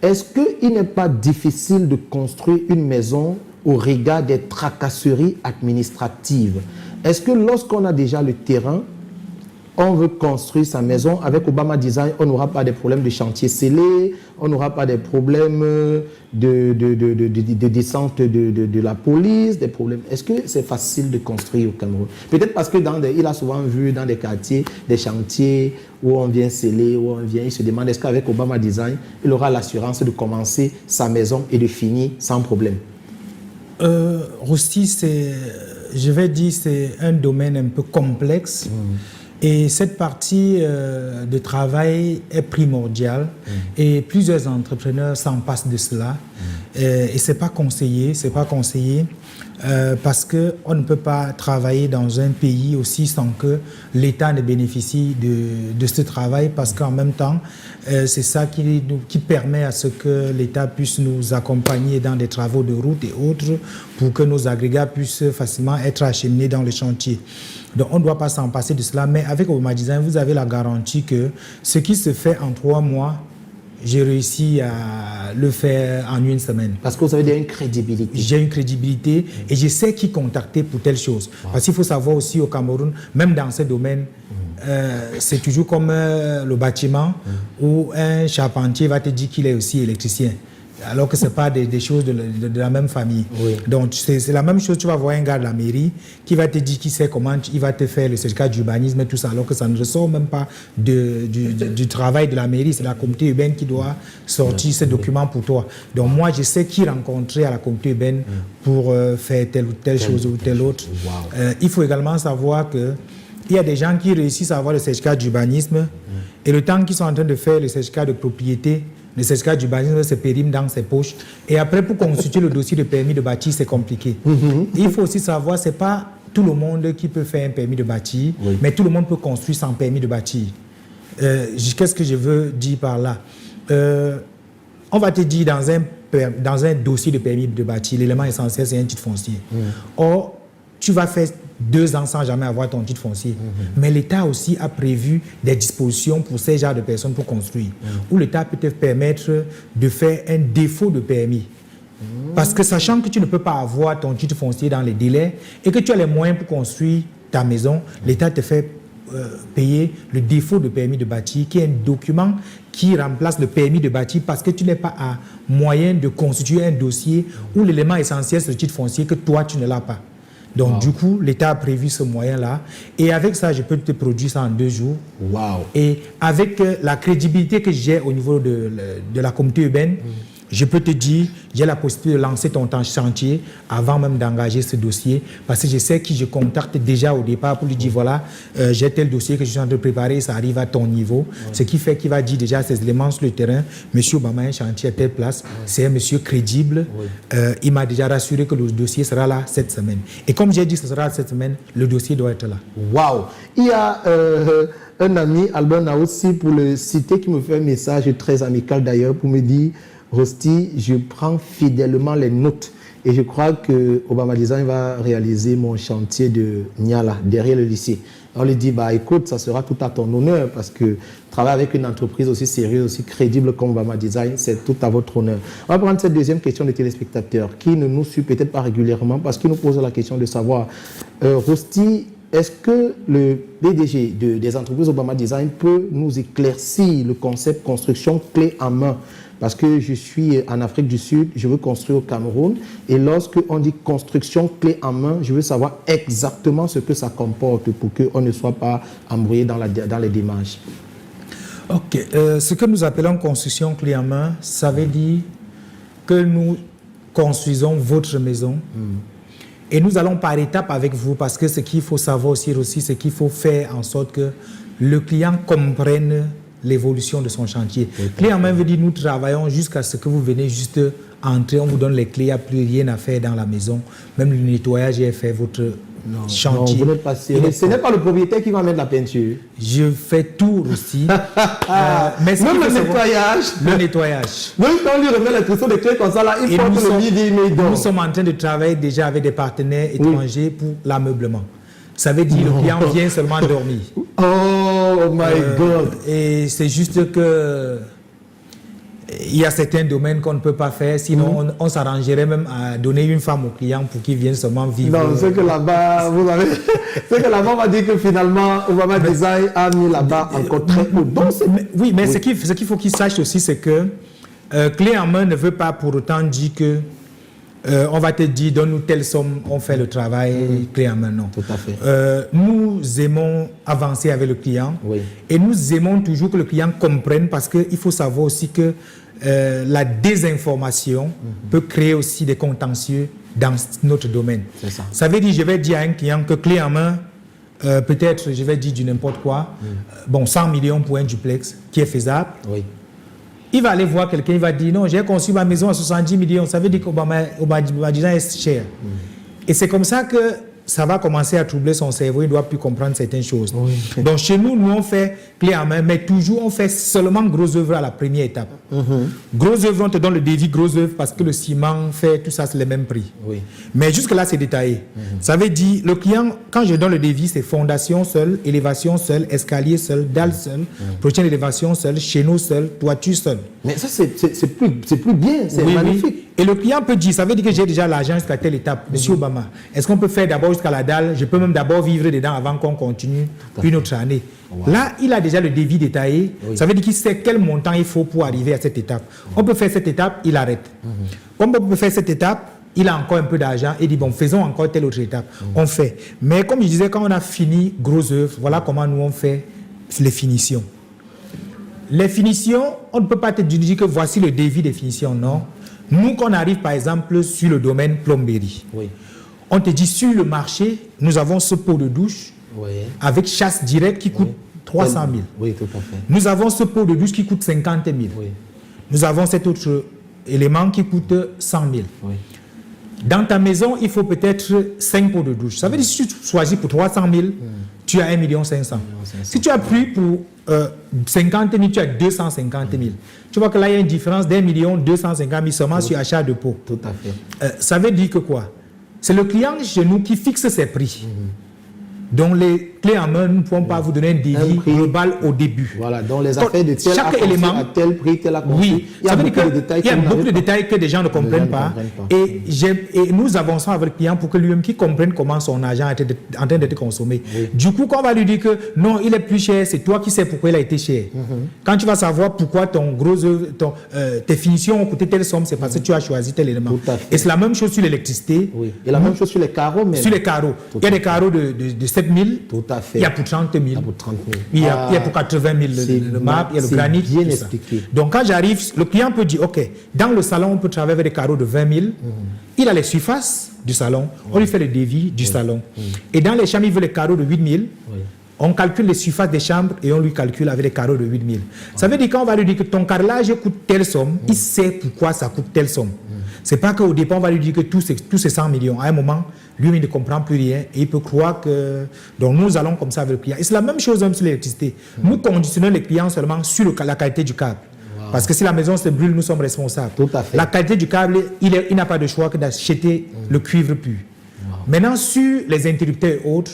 [SPEAKER 2] est-ce qu'il n'est pas difficile de construire une maison au regard des tracasseries administratives? Est-ce que lorsqu'on a déjà le terrain, on veut construire sa maison, avec Obama Design, on n'aura pas des problèmes de chantier scellé, on n'aura pas des problèmes de descente de la police, des problèmes. Est-ce que c'est facile de construire au Cameroun? Peut-être parce que il a souvent vu dans des quartiers, des chantiers où on vient sceller, où on vient, il se demande est-ce qu'avec Obama Design, il aura l'assurance de commencer sa maison et de finir sans problème?
[SPEAKER 6] Rosti, je vais dire, c'est un domaine un peu complexe. Et cette partie de travail est primordiale et plusieurs entrepreneurs s'en passent de cela. Et ce n'est pas conseillé, parce qu'on ne peut pas travailler dans un pays aussi sans que l'État ne bénéficie de ce travail, parce qu'en même temps, c'est ça qui permet à ce que l'État puisse nous accompagner dans des travaux de route et autres pour que nos agrégats puissent facilement être acheminés dans les chantiers. Donc on ne doit pas s'en passer de cela, mais avec Obama Design, vous avez la garantie que ce qui se fait en 3 mois, j'ai réussi à le faire en 1 semaine.
[SPEAKER 2] Parce que vous avez déjà une crédibilité.
[SPEAKER 6] J'ai une crédibilité et je sais qui contacter pour telle chose. Parce qu'il faut savoir aussi au Cameroun, même dans ce domaine, c'est toujours comme le bâtiment où un charpentier va te dire qu'il est aussi électricien. Alors que ce n'est pas des choses de la même famille. Oui. Donc, c'est la même chose. Tu vas voir un gars de la mairie qui va te dire qu'il sait comment il va te faire le certificat d'urbanisme et tout ça, alors que ça ne ressort même pas du travail de la mairie. C'est la communauté urbaine qui doit sortir ces documents pour toi. Donc, moi, je sais qui rencontrer à la communauté urbaine pour faire telle ou telle chose ou telle autre. Il faut également savoir que il y a des gens qui réussissent à avoir le certificat d'urbanisme et le temps qu'ils sont en train de faire le certificat de propriété, le certificat d'urbanisme se périme dans ses poches. Et après, pour constituer le dossier de permis de bâtir, c'est compliqué. Il faut aussi savoir, ce n'est pas tout le monde qui peut faire un permis de bâtir, mais tout le monde peut construire sans permis de bâtir. Qu'est-ce que je veux dire par là? On va te dire, dans un dossier de permis de bâtir, l'élément essentiel, c'est un titre foncier. Or, tu vas faire 2 ans sans jamais avoir ton titre foncier. Mais l'État aussi a prévu des dispositions pour ces genres de personnes pour construire. Où l'État peut te permettre de faire un défaut de permis. Parce que sachant que tu ne peux pas avoir ton titre foncier dans les délais et que tu as les moyens pour construire ta maison, l'État te fait payer le défaut de permis de bâtir, qui est un document qui remplace le permis de bâtir parce que tu n'es pas à moyen de constituer un dossier où l'élément essentiel c'est le titre foncier que toi tu ne l'as pas. Donc, du coup, l'État a prévu ce moyen-là. Et avec ça, je peux te produire ça en 2 jours. Et avec la crédibilité que j'ai au niveau de la communauté urbaine, je peux te dire, j'ai la possibilité de lancer ton chantier avant même d'engager ce dossier, parce que je sais qui je contacte déjà au départ pour lui dire, voilà, j'ai tel dossier que je suis en train de préparer, ça arrive à ton niveau. Ce qui fait qu'il va dire déjà ces éléments sur le terrain, monsieur Obama, un chantier à telle place, c'est un monsieur crédible, il m'a déjà rassuré que le dossier sera là cette semaine. Et comme j'ai dit que ce sera cette semaine, le dossier doit être là.
[SPEAKER 2] Waouh! Il y a un ami, Albert Naoussi, pour le citer, qui me fait un message très amical d'ailleurs, pour me dire, Rosti, je prends fidèlement les notes et je crois que Obama Design va réaliser mon chantier de Niala, derrière le lycée. On lui dit, bah écoute, ça sera tout à ton honneur parce que travailler avec une entreprise aussi sérieuse, aussi crédible comme Obama Design, c'est tout à votre honneur. On va prendre cette deuxième question des téléspectateurs qui ne nous suivent peut-être pas régulièrement parce qu'ils nous posent la question de savoir, Rosti, est-ce que le PDG des entreprises Obama Design peut nous éclaircir le concept construction clé en main? Parce que je suis en Afrique du Sud, je veux construire au Cameroun. Et lorsque on dit construction clé en main, je veux savoir exactement ce que ça comporte pour qu'on ne soit pas embrouillé dans les démarches.
[SPEAKER 6] Ok. Ce que nous appelons construction clé en main, ça veut dire que nous construisons votre maison. Et nous allons par étapes avec vous, parce que ce qu'il faut savoir aussi, c'est qu'il faut faire en sorte que le client comprenne l'évolution de son chantier. Clé en main veut dire nous travaillons jusqu'à ce que vous venez juste entrer, on vous donne les clés, il n'y a plus rien à faire dans la maison. Même le nettoyage est fait, votre chantier.
[SPEAKER 2] Non, vous n'êtes pas sérieux. Ce n'est pas le propriétaire qui va mettre la peinture.
[SPEAKER 6] Je fais tout aussi. Mais
[SPEAKER 2] même le nettoyage.
[SPEAKER 6] Le nettoyage.
[SPEAKER 2] Même quand on lui remet les trousseaux de clés comme ça, là, il faut que le midi,
[SPEAKER 6] nous sommes en train de travailler déjà avec des partenaires étrangers pour l'ameublement. Ça veut dire que le client vient seulement dormir.
[SPEAKER 2] Oh my God.
[SPEAKER 6] Et c'est juste que il y a certains domaines qu'on ne peut pas faire, sinon on s'arrangerait même à donner une femme au client pour qu'il vienne seulement vivre.
[SPEAKER 2] Non, c'est que là-bas, vous avez... c'est que là-bas, on va dire que finalement, Obama Design a mis là-bas encore très haut. Donc,
[SPEAKER 6] oui, mais ce qu'il faut qu'il sache aussi, c'est que clé en main ne veut pas pour autant dire que on va te dire, donne-nous telle somme, on fait le travail clé en main. Non.
[SPEAKER 2] Tout à fait.
[SPEAKER 6] Nous aimons avancer avec le client et nous aimons toujours que le client comprenne, parce qu'il faut savoir aussi que la désinformation peut créer aussi des contentieux dans notre domaine.
[SPEAKER 2] C'est ça.
[SPEAKER 6] Ça veut dire, je vais dire à un client que clé en main, peut-être, je vais dire du n'importe quoi, bon, 100 millions pour un duplex qui est faisable.
[SPEAKER 2] Oui.
[SPEAKER 6] Il va aller voir quelqu'un, il va dire non, j'ai conçu ma maison à 70 millions. Ça veut dire qu'Obama Design est cher. Et c'est comme ça que ça va commencer à troubler son cerveau, il ne doit plus comprendre certaines choses. Oui. Donc chez nous, on fait clé en main, mais toujours on fait seulement gros œuvre à la première étape. Gros œuvre, on te donne le devis gros œuvre parce que le ciment fait tout ça, c'est le même prix. Oui. Mais jusque là, c'est détaillé. Ça veut dire, le client, quand je donne le devis, c'est fondation seule, élévation seule, escalier seul, dalle seule, prochaine élévation seule, chéneau seul, toiture seule.
[SPEAKER 2] Mais ça, c'est plus bien, c'est magnifique. Oui.
[SPEAKER 6] Et le client peut dire, ça veut dire que j'ai déjà l'argent jusqu'à telle étape. Monsieur Obama, est-ce qu'on peut faire d'abord jusqu'à la dalle? Je peux même d'abord vivre dedans avant qu'on continue une autre année. Wow. Là, il a déjà le devis détaillé. Oui. Ça veut dire qu'il sait quel montant il faut pour arriver à cette étape. On peut faire cette étape, il arrête. On peut faire cette étape, il a encore un peu d'argent et dit, bon, faisons encore telle autre étape. On fait. Mais comme je disais, quand on a fini gros œuvre, voilà comment nous on fait les finitions. Les finitions, on ne peut pas te dire que voici le devis des finitions, non. Nous, quand on arrive par exemple sur le domaine plomberie, on te dit sur le marché, nous avons ce pot de douche avec chasse directe qui coûte 300 000.
[SPEAKER 2] Oui, tout à fait.
[SPEAKER 6] Nous avons ce pot de douche qui coûte 50 000. Oui. Nous avons cet autre élément qui coûte 100 000. Oui. Dans ta maison, il faut peut-être 5 pots de douche. Ça veut dire que si tu choisis pour 300 000, tu as 1 500 000. Si tu as pris pour 50 000, tu as 250 000. Tu vois que là, il y a une différence d'1 250 000 seulement sur achat de pots.
[SPEAKER 2] Tout à fait.
[SPEAKER 6] Ça veut dire que quoi? C'est le client chez nous qui fixe ses prix. Donc les clés en main, nous ne pouvons pas vous donner un devis global au début.
[SPEAKER 2] Voilà, donc les affaires de tel
[SPEAKER 6] chaque élément
[SPEAKER 2] à tel prix, tel à conçu.
[SPEAKER 6] Oui, ça veut dire qu'il y a beaucoup de détails que des gens ne comprennent pas. Et nous avançons avec le client pour que lui-même qu'il comprenne comment son argent est en train d'être consommé. Oui. Du coup, quand on va lui dire que non, il est plus cher, c'est toi qui sais pourquoi il a été cher. Quand tu vas savoir pourquoi ton gros œuvre, tes finitions ont coûté telle somme, c'est parce que tu as choisi tel élément. Et c'est la même chose sur l'électricité.
[SPEAKER 2] Oui. Et la même chose sur les carreaux. Même.
[SPEAKER 6] Sur les carreaux. Il y a des carreaux de 7 000.
[SPEAKER 2] Tout à fait.
[SPEAKER 6] Il y a pour 30 000. Il y a pour 80 000 le marbre, il y a le granit.
[SPEAKER 2] Bien expliqué.
[SPEAKER 6] Donc quand j'arrive, le client peut dire, OK, dans le salon, on peut travailler avec des carreaux de 20 000. Il a les surfaces du salon. On lui fait le devis du salon. Et dans les chambres, il veut les carreaux de 8 000. On calcule les surfaces des chambres et on lui calcule avec les carreaux de 8 000. Ça veut dire qu'on va lui dire que ton carrelage coûte telle somme, il sait pourquoi ça coûte telle somme. C'est pas qu'au départ, on va lui dire que tous ces 100 millions. À un moment, lui, il ne comprend plus rien et il peut croire que... Donc, nous allons comme ça avec le client. Et c'est la même chose même sur l'électricité. Nous conditionnons les clients seulement sur la qualité du câble. Parce que si la maison se brûle, nous sommes responsables.
[SPEAKER 2] Tout à fait.
[SPEAKER 6] La qualité du câble, il n'a pas de choix que d'acheter le cuivre pur. Maintenant, sur les interrupteurs et autres,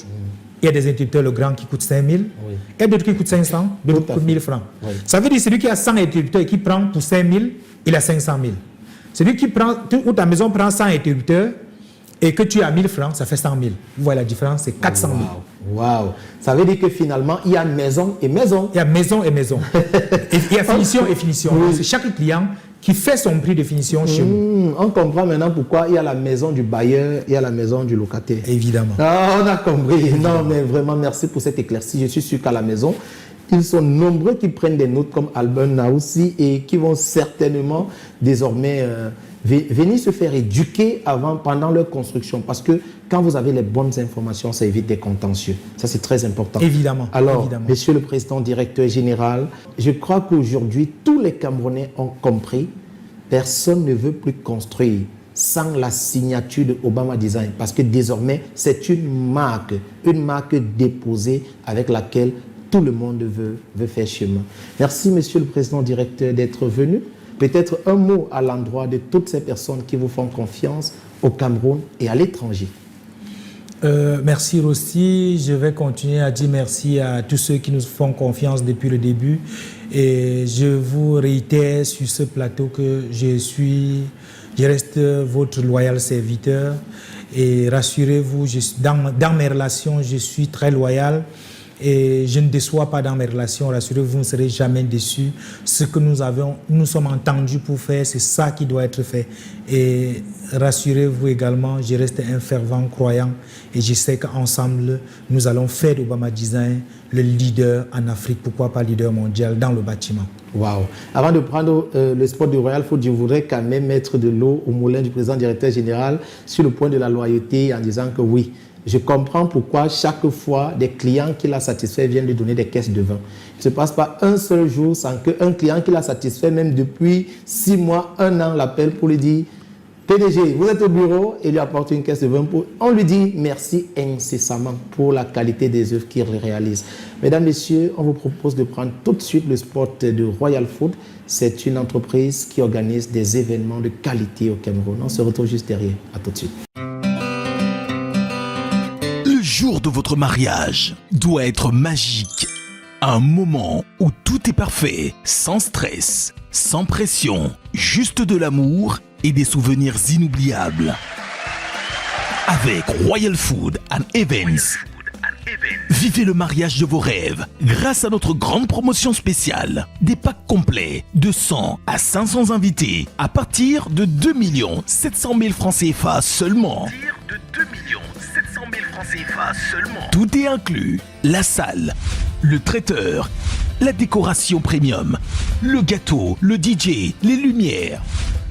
[SPEAKER 6] il y a des interrupteurs le grand qui coûtent 5 000, il y a d'autres qui coûtent 500, d'autres qui coûtent 1 000 francs. Ça veut dire que celui qui a 100 interrupteurs et qui prend pour 5 000, il a 500 000. Celui qui prend, ou ta maison prend 100 interrupteurs et que tu as 1 000 francs, ça fait 100 000. Vous voyez la différence, c'est 400 000.
[SPEAKER 2] Waouh! Ça veut dire que finalement, il y a maison et maison.
[SPEAKER 6] Il y a maison et maison. Et il y a finition et finition. C'est chaque client qui fait son prix de finition chez nous.
[SPEAKER 2] On comprend maintenant pourquoi il y a la maison du bailleur, il y a la maison du locataire.
[SPEAKER 6] Évidemment.
[SPEAKER 2] Ah, on a compris. Non, mais vraiment, merci pour cette éclaircie. Je suis sûr qu'à la maison, ils sont nombreux qui prennent des notes comme Albert Naoussi et qui vont certainement désormais venir se faire éduquer pendant leur construction. Parce que quand vous avez les bonnes informations, ça évite des contentieux. Ça, c'est très important.
[SPEAKER 6] Évidemment.
[SPEAKER 2] Alors,
[SPEAKER 6] évidemment.
[SPEAKER 2] Monsieur le Président Directeur Général, je crois qu'aujourd'hui, tous les Camerounais ont compris, personne ne veut plus construire sans la signature de Obama Design. Parce que désormais, c'est une marque déposée avec laquelle tout le monde veut faire chemin. Merci, Monsieur le Président Directeur, d'être venu. Peut-être un mot à l'endroit de toutes ces personnes qui vous font confiance au Cameroun et à l'étranger.
[SPEAKER 6] Merci Rossi. Je vais continuer à dire merci à tous ceux qui nous font confiance depuis le début. Et je vous réitère sur ce plateau que je reste votre loyal serviteur. Et rassurez-vous, dans mes relations, je suis très loyal. Et je ne déçois pas dans mes relations, rassurez-vous, vous ne serez jamais déçus. Ce que nous sommes entendus pour faire, c'est ça qui doit être fait. Et rassurez-vous également, je reste un fervent croyant et je sais qu'ensemble, nous allons faire d'Obama Design le leader en Afrique, pourquoi pas leader mondial dans le bâtiment.
[SPEAKER 2] Waouh! Avant de prendre le sport du Royal Foot, je voudrais quand même mettre de l'eau au moulin du président directeur général sur le point de la loyauté en disant que oui, je comprends pourquoi chaque fois des clients qui l'a satisfait viennent lui donner des caisses de vin. Il ne se passe pas un seul jour sans qu'un client qui l'a satisfait, même depuis 6 mois, 1 an, l'appelle pour lui dire « PDG, vous êtes au bureau » et lui apporte une caisse de vin. On lui dit merci incessamment pour la qualité des œuvres qu'il réalise. Mesdames, Messieurs, on vous propose de prendre tout de suite le spot de Royal Food. C'est une entreprise qui organise des événements de qualité au Cameroun. On se retrouve juste derrière. À tout de suite.
[SPEAKER 5] Le jour de votre mariage doit être magique. Un moment où tout est parfait, sans stress, sans pression, juste de l'amour et des souvenirs inoubliables. Avec Royal Food and Events, vivez le mariage de vos rêves grâce à notre grande promotion spéciale. Des packs complets de 100 à 500 invités à partir de 2 700 000 francs CFA seulement. Tout est inclus. La salle, le traiteur, la décoration premium, le gâteau, le DJ, les lumières,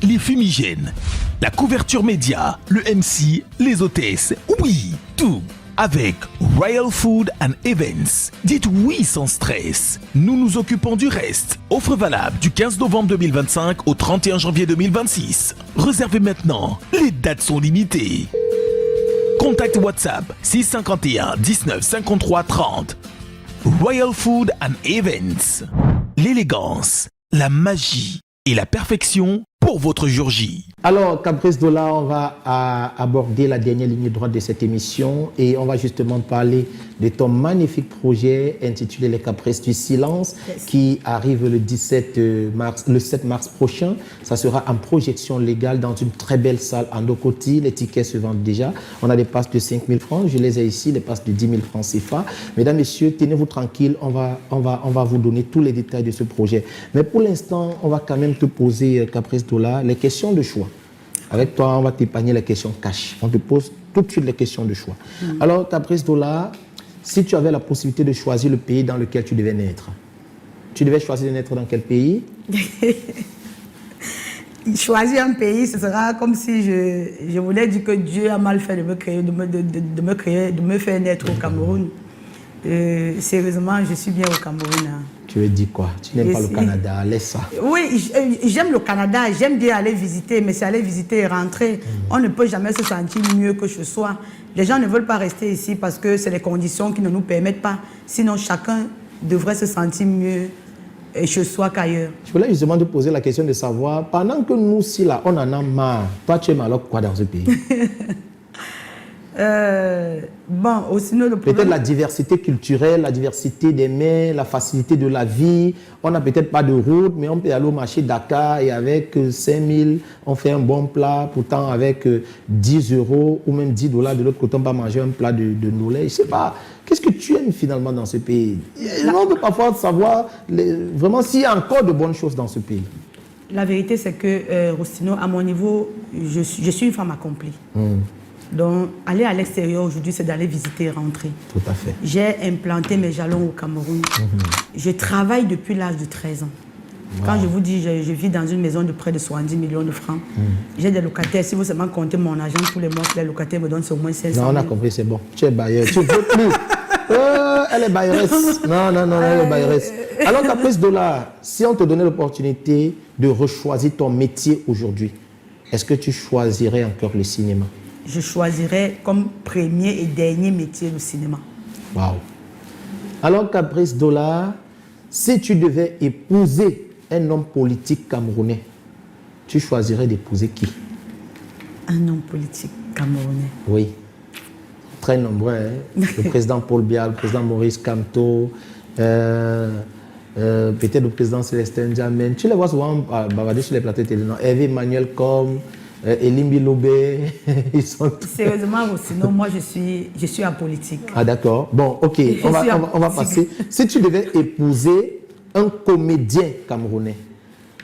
[SPEAKER 5] les fumigènes, la couverture média, le MC, les hôtesses. Oui, tout. Avec Royal Food and Events, dites oui sans stress. Nous nous occupons du reste. Offre valable du 15 novembre 2025 au 31 janvier 2026. Réservez maintenant. Les dates sont limitées. Contact WhatsApp 651 19 53 30. Royal Food and Events. L'élégance, la magie et la perfection pour votre jour J.
[SPEAKER 2] Alors, Caprice Dola, on va aborder la dernière ligne droite de cette émission et on va justement parler de ton magnifique projet intitulé Les Caprices du Silence qui arrive le 7 mars prochain. Ça sera en projection légale dans une très belle salle en Okoti. Les tickets se vendent déjà. On a des passes de 5 000 francs. Je les ai ici, les passes de 10 000 francs CFA. Mesdames, Messieurs, tenez-vous tranquilles. On va vous donner tous les détails de ce projet. Mais pour l'instant, on va quand même te poser, Caprice Dola, les questions de choix. Avec toi, on va t'épargner les questions cash. On te pose tout de suite les questions de choix. Alors, Caprice Dola, si tu avais la possibilité de choisir le pays dans lequel tu devais naître, tu devais choisir de naître dans quel pays?
[SPEAKER 1] Choisir un pays, ce sera comme si je voulais dire que Dieu a mal fait de me faire naître au Cameroun. Sérieusement, je suis bien au Cameroun. Hein.
[SPEAKER 2] Tu veux dire quoi? Tu n'aimes pas le Canada, laisse ça.
[SPEAKER 1] Oui, j'aime le Canada, j'aime bien aller visiter, mais c'est aller visiter et rentrer. On ne peut jamais se sentir mieux que chez soi. Les gens ne veulent pas rester ici parce que c'est les conditions qui ne nous permettent pas. Sinon, chacun devrait se sentir mieux chez soi qu'ailleurs. Je
[SPEAKER 2] voulais justement te poser la question de savoir, pendant que nous, si là, on en a marre, toi, tu aimes alors quoi dans ce pays?
[SPEAKER 1] Bon, aussi le problème...
[SPEAKER 2] Peut-être la diversité culturelle, la diversité des mers, la facilité de la vie. On n'a peut-être pas de route, mais on peut aller au marché Dakar et avec 5 000, on fait un bon plat. Pourtant, avec 10 € ou même 10 $ de l'autre côté, on va manger un plat de noulet. Je ne sais pas. Qu'est-ce que tu aimes finalement dans ce pays? On peut parfois savoir vraiment s'il y a encore de bonnes choses dans ce pays.
[SPEAKER 1] La vérité, c'est que, Rostino, à mon niveau, je suis une femme accomplie. Donc, aller à l'extérieur aujourd'hui, c'est d'aller visiter et rentrer.
[SPEAKER 2] Tout à fait.
[SPEAKER 1] J'ai implanté mes jalons au Cameroun. Je travaille depuis l'âge de 13 ans. Quand je vous dis, je vis dans une maison de près de 70 millions de francs. J'ai des locataires. Si vous seulement comptez mon argent tous les mois, les locataires me donnent au moins 500 000.
[SPEAKER 2] Non, on a compris, c'est bon. Tu es bailleur. Tu ne veux plus. Elle est bailleresse. Non, elle est bailleresse. Alors, Caprice Dollar, si on te donnait l'opportunité de rechoisir ton métier aujourd'hui, est-ce que tu choisirais encore le cinéma?
[SPEAKER 1] Je choisirais comme premier et dernier métier le cinéma.
[SPEAKER 2] Waouh. Alors, Caprice Dollar, si tu devais épouser un homme politique camerounais, tu choisirais d'épouser qui?
[SPEAKER 1] Un homme politique camerounais.
[SPEAKER 2] Oui. Très nombreux. Hein? Le président Paul Biya, le président Maurice Kamto, peut-être le président Célestin Diamène. Tu les vois souvent bavarder sur les plateaux télé. Hervé Emmanuel Com, Elimbi Lobé, ils sont...
[SPEAKER 1] Sérieusement, sinon moi je suis apolitique.
[SPEAKER 2] Ah d'accord. Bon, ok, on va passer. Si tu devais épouser un comédien camerounais,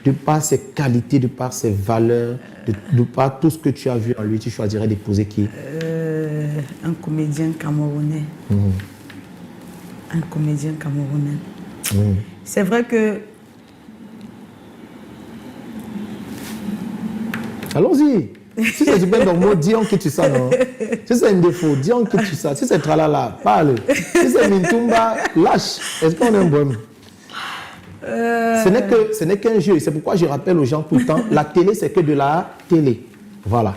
[SPEAKER 2] de par ses qualités, de par ses valeurs, de par tout ce que tu as vu en lui, tu choisirais d'épouser qui?
[SPEAKER 1] Un comédien camerounais. Un comédien camerounais. C'est vrai que...
[SPEAKER 2] Allons-y. Si c'est super normal, dis on qui tu sens, non? Si c'est un défaut, dis on qui tu sens. Si c'est tralala, parle. Si c'est Mintumba, lâche. Est-ce qu'on est un bon? Ce n'est qu'un jeu. C'est pourquoi je rappelle aux gens tout le temps, la télé, c'est que de la télé. Voilà.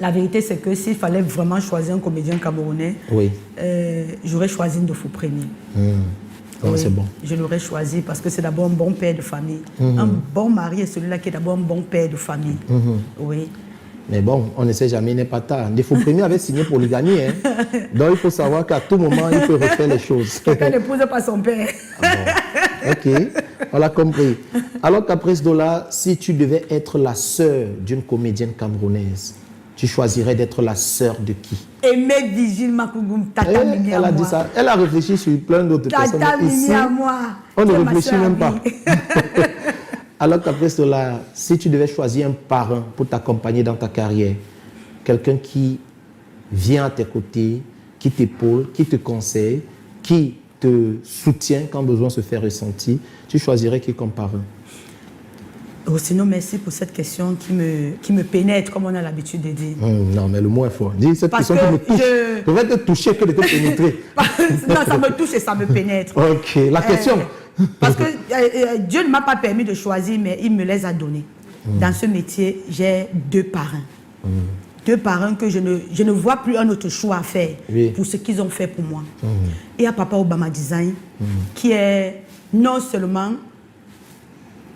[SPEAKER 1] La vérité, c'est que s'il fallait vraiment choisir un comédien camerounais,
[SPEAKER 2] oui.
[SPEAKER 1] J'aurais choisi Ndofou Premier.
[SPEAKER 2] Oui, c'est bon.
[SPEAKER 1] Je l'aurais choisi parce que c'est d'abord un bon père de famille. Un bon mari est celui-là qui est d'abord un bon père de famille. Oui.
[SPEAKER 2] Mais bon, on ne sait jamais, il n'est pas tard. Ndofou Premier avait signé pour Polygamie. Hein. Donc il faut savoir qu'à tout moment, il peut refaire les choses.
[SPEAKER 1] Quelqu'un n'épouse pas son père.
[SPEAKER 2] Ok, on l'a compris. Alors Caprice Dollar, si tu devais être la sœur d'une comédienne camerounaise, tu choisirais d'être la sœur de qui?
[SPEAKER 1] Aimée Vigile Makougoum, Tata Mimi à moi.
[SPEAKER 2] Elle a dit ça. Elle a réfléchi sur plein d'autres personnes.
[SPEAKER 1] Tata Mimi
[SPEAKER 2] ici,
[SPEAKER 1] à moi.
[SPEAKER 2] On ne réfléchit même pas. Alors Caprice Dollar, si tu devais choisir un parrain pour t'accompagner dans ta carrière, quelqu'un qui vient à tes côtés, qui t'épaule, qui te conseille, qui te soutient quand besoin se fait ressentir, tu choisirais qui comme parrain?
[SPEAKER 1] Oh, sinon, merci pour cette question qui me pénètre, comme on a l'habitude de dire.
[SPEAKER 2] Non, mais le mot est fort. Dis cette
[SPEAKER 1] Parce
[SPEAKER 2] question
[SPEAKER 1] que
[SPEAKER 2] qui me touche. Je vais te toucher que de te pénétrer.
[SPEAKER 1] Non, ça me touche et ça me pénètre.
[SPEAKER 2] Ok, la question.
[SPEAKER 1] Parce que Dieu ne m'a pas permis de choisir, mais il me les a donnés. Dans ce métier, j'ai 2 parrains. 2 parrains que je ne vois plus un autre choix à faire pour ce qu'ils ont fait pour moi. Il y a Papa Obama Design, qui est non seulement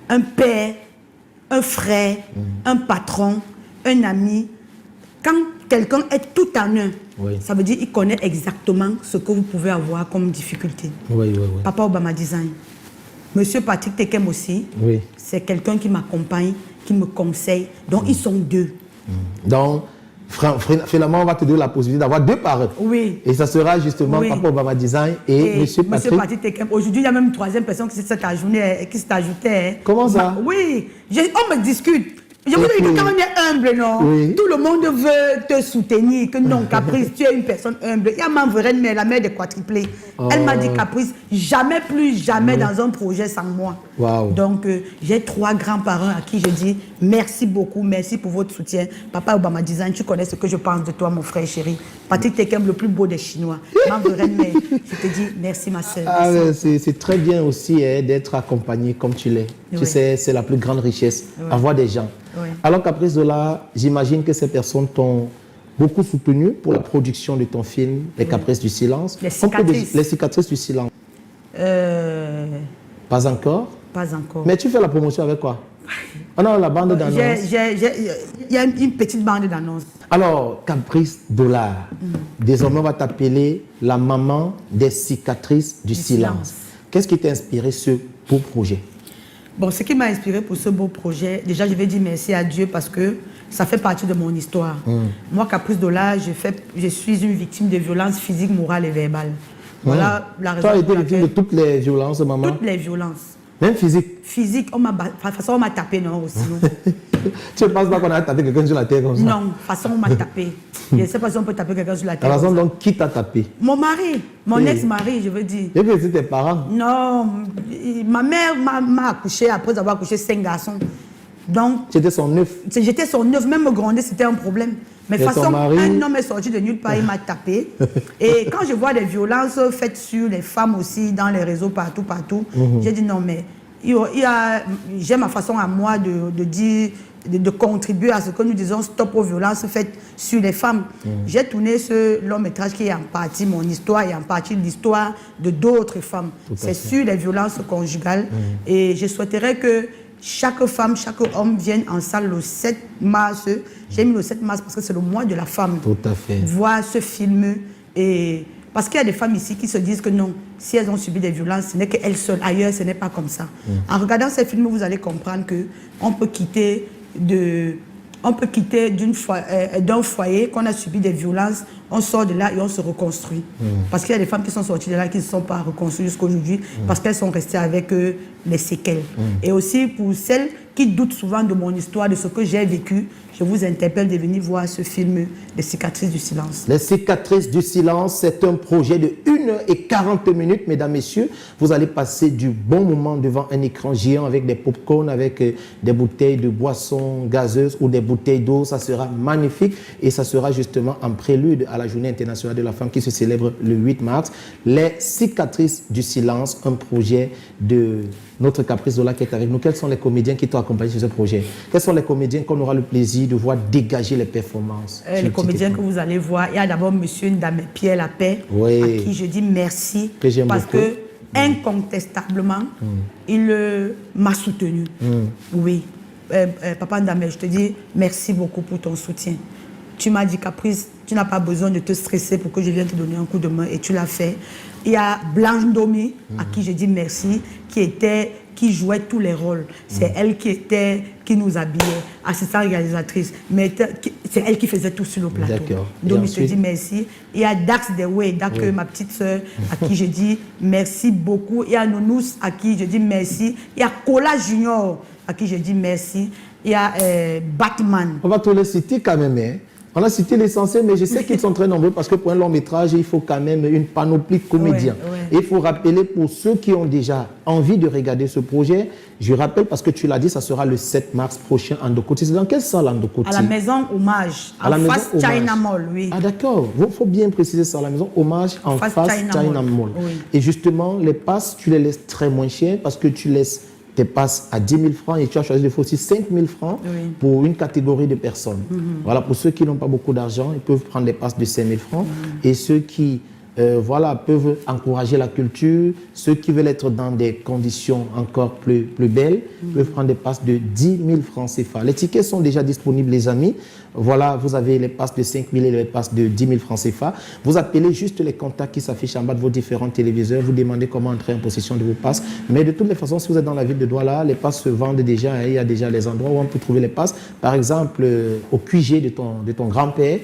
[SPEAKER 1] un père, un frère, un patron, un ami. Quand quelqu'un est tout en un, ça veut dire qu'il connaît exactement ce que vous pouvez avoir comme difficulté. Papa Obama Design. Monsieur Patrick Tekem aussi, c'est quelqu'un qui m'accompagne, qui me conseille. Donc, ils sont 2.
[SPEAKER 2] Donc, finalement, on va te donner la possibilité d'avoir 2 parrains.
[SPEAKER 1] Oui.
[SPEAKER 2] Et ça sera justement Papa Obama Design et Monsieur Patrick
[SPEAKER 1] Tekem. Aujourd'hui, il y a même une 3e personne qui s'est ajoutée.
[SPEAKER 2] Comment ça?
[SPEAKER 1] Oui. On me discute. Je vous dis que quand on est humble, non, tout le monde veut te soutenir, que non, Caprice, tu es une personne humble. Il y a ma vraie mère, la mère des quadruplés. Elle m'a dit, Caprice, jamais plus jamais dans un projet sans moi. Donc, j'ai 3 grands-parents à qui je dis merci beaucoup, merci pour votre soutien. Papa Obama Design, tu connais ce que je pense de toi, mon frère chéri. Patrick Tekem, le plus beau des Chinois. Ma vraie mère, je te dis merci, ma soeur.
[SPEAKER 2] C'est très bien aussi d'être accompagné comme tu l'es. Tu sais, c'est la plus grande richesse, avoir des gens. Alors Caprice Dollar, j'imagine que ces personnes t'ont beaucoup soutenu pour la production de ton film, Les Caprices du Silence.
[SPEAKER 1] Les cicatrices.
[SPEAKER 2] Les cicatrices du silence. Pas encore?
[SPEAKER 1] Pas encore.
[SPEAKER 2] Mais tu fais la promotion avec quoi? Ah non, la bande d'annonce.
[SPEAKER 1] Il y a une petite bande d'annonce.
[SPEAKER 2] Alors, Caprice Dollar, désormais on va t'appeler la maman des cicatrices du silence. Qu'est-ce qui t'a inspiré ce beau projet?
[SPEAKER 1] Bon, ce qui m'a inspiré pour ce beau projet, déjà je vais dire merci à Dieu parce que ça fait partie de mon histoire. Moi, Caprice Dollar, je suis une victime de violences physiques, morales et verbales. Voilà la raison.
[SPEAKER 2] Tu as été victime de toutes les violences, maman?
[SPEAKER 1] Toutes les violences.
[SPEAKER 2] Même physique?
[SPEAKER 1] Physique, de toute façon on m'a tapé, non, aussi.
[SPEAKER 2] Tu ne penses pas qu'on a tapé quelqu'un sur la tête comme ça?
[SPEAKER 1] Non, de toute façon, on m'a tapé. Je ne sais pas si on peut taper quelqu'un sur la tête.
[SPEAKER 2] De toute façon, donc, qui t'a tapé?
[SPEAKER 1] Mon mari, mon
[SPEAKER 2] Oui.
[SPEAKER 1] ex-mari, je veux dire.
[SPEAKER 2] Et puis, c'est tes parents?
[SPEAKER 1] Non, ma mère m'a accouché après avoir accouché 5 garçons. Donc,
[SPEAKER 2] C'était son œuf.
[SPEAKER 1] j'étais son œuf, même me gronder, c'était un problème. Mais de
[SPEAKER 2] Et
[SPEAKER 1] toute
[SPEAKER 2] ton
[SPEAKER 1] façon,
[SPEAKER 2] mari?
[SPEAKER 1] un homme est sorti de nulle part, il m'a tapé. Et quand je vois des violences faites sur les femmes aussi, dans les réseaux, partout, j'ai dit non, mais j'ai ma façon à moi de dire, de contribuer à ce que nous disons stop aux violences faites sur les femmes. J'ai tourné ce long métrage qui est en partie mon histoire et en partie l'histoire de d'autres femmes. C'est sur les violences conjugales. Et je souhaiterais que chaque femme, chaque homme vienne en salle le 7 mars. J'ai mis le 7 mars parce que c'est le mois de la femme.
[SPEAKER 2] Tout à fait.
[SPEAKER 1] Voir ce film. Et parce qu'il y a des femmes ici qui se disent que non, si elles ont subi des violences, ce n'est qu'elles seules. Ailleurs, ce n'est pas comme ça. En regardant ces films, vous allez comprendre qu'on peut quitter d'un foyer qu'on a subi des violences, on sort de là et on se reconstruit. Parce qu'il y a des femmes qui sont sorties de là qui ne se sont pas reconstruites jusqu'à aujourd'hui parce qu'elles sont restées avec les séquelles. Et aussi pour celles qui doutent souvent de mon histoire, de ce que j'ai vécu, je vous interpelle de venir voir ce film, Les cicatrices du silence.
[SPEAKER 2] Les cicatrices du silence, c'est un projet de 1h40, mesdames, messieurs. Vous allez passer du bon moment devant un écran géant avec des pop-corn, avec des bouteilles de boissons gazeuses ou des bouteilles d'eau. Ça sera magnifique et ça sera justement en prélude à la Journée internationale de la femme qui se célèbre le 8 mars. Les cicatrices du silence, un projet de notre Caprice Zola qui est avec nous. Quels sont les comédiens qui t'ont accompagné sur ce projet? Quels sont les comédiens qu'on aura le plaisir de voir dégager les performances?
[SPEAKER 1] Les comédiens que vous allez voir, il y a d'abord monsieur Ndame Pierre Lapais,
[SPEAKER 2] Oui.
[SPEAKER 1] à qui je dis merci,
[SPEAKER 2] Que j'aime
[SPEAKER 1] parce
[SPEAKER 2] beaucoup.
[SPEAKER 1] que incontestablement, il m'a soutenu. Oui. Papa Ndame, je te dis merci beaucoup pour ton soutien. Tu m'as dit, Caprice, tu n'as pas besoin de te stresser pour que je vienne te donner un coup de main, et tu l'as fait. Il y a Blanche Domi, à qui je dis merci, qui jouait tous les rôles. C'est elle qui nous habillait, assistante réalisatrice, mais c'est elle qui faisait tout sur le plateau.
[SPEAKER 2] D'accord.
[SPEAKER 1] Donc
[SPEAKER 2] Et
[SPEAKER 1] je te
[SPEAKER 2] ensuite?
[SPEAKER 1] dis merci. Il y a Dax Dewey, ma petite soeur, à qui je dis merci beaucoup. Il y a Nounous, à qui je dis merci. Il y a Kola Junior, à qui je dis merci. Il y a Batman.
[SPEAKER 2] On va tous les citer quand même. Hein. On a cité l'essentiel, mais je sais qu'ils sont très nombreux parce que pour un long métrage, il faut quand même une panoplie de comédiens.
[SPEAKER 1] Ouais.
[SPEAKER 2] Il faut rappeler pour ceux qui ont déjà envie de regarder ce projet, je rappelle parce que tu l'as dit, ça sera le 7 mars prochain à Ndokoti. C'est dans quelle salle à Ndokoti?
[SPEAKER 1] À la maison Hommage,
[SPEAKER 2] À la
[SPEAKER 1] en
[SPEAKER 2] maison
[SPEAKER 1] face
[SPEAKER 2] Hommage.
[SPEAKER 1] China Mall, oui.
[SPEAKER 2] Ah d'accord, il faut bien préciser ça, la maison Hommage en face China Mall.
[SPEAKER 1] Oui.
[SPEAKER 2] Et justement, les passes, tu les laisses très moins cher parce que tu laisses tes passes à 10 000 francs et tu as choisi de faire aussi 5 000 francs pour une catégorie de personnes. Voilà, pour ceux qui n'ont pas beaucoup d'argent, ils peuvent prendre des passes de 5 000 francs et ceux qui peuvent encourager la culture, ceux qui veulent être dans des conditions encore plus belles, peuvent prendre des passes de 10 000 francs CFA. Les tickets sont déjà disponibles, les amis. Voilà, vous avez les passes de 5 000 et les passes de 10 000 francs CFA. Vous appelez juste les contacts qui s'affichent en bas de vos différents téléviseurs. Vous demandez comment entrer en possession de vos passes. Mais de toutes les façons, si vous êtes dans la ville de Douala, les passes se vendent déjà. Hein, il y a déjà les endroits où on peut trouver les passes. Par exemple, au QG de ton grand-père,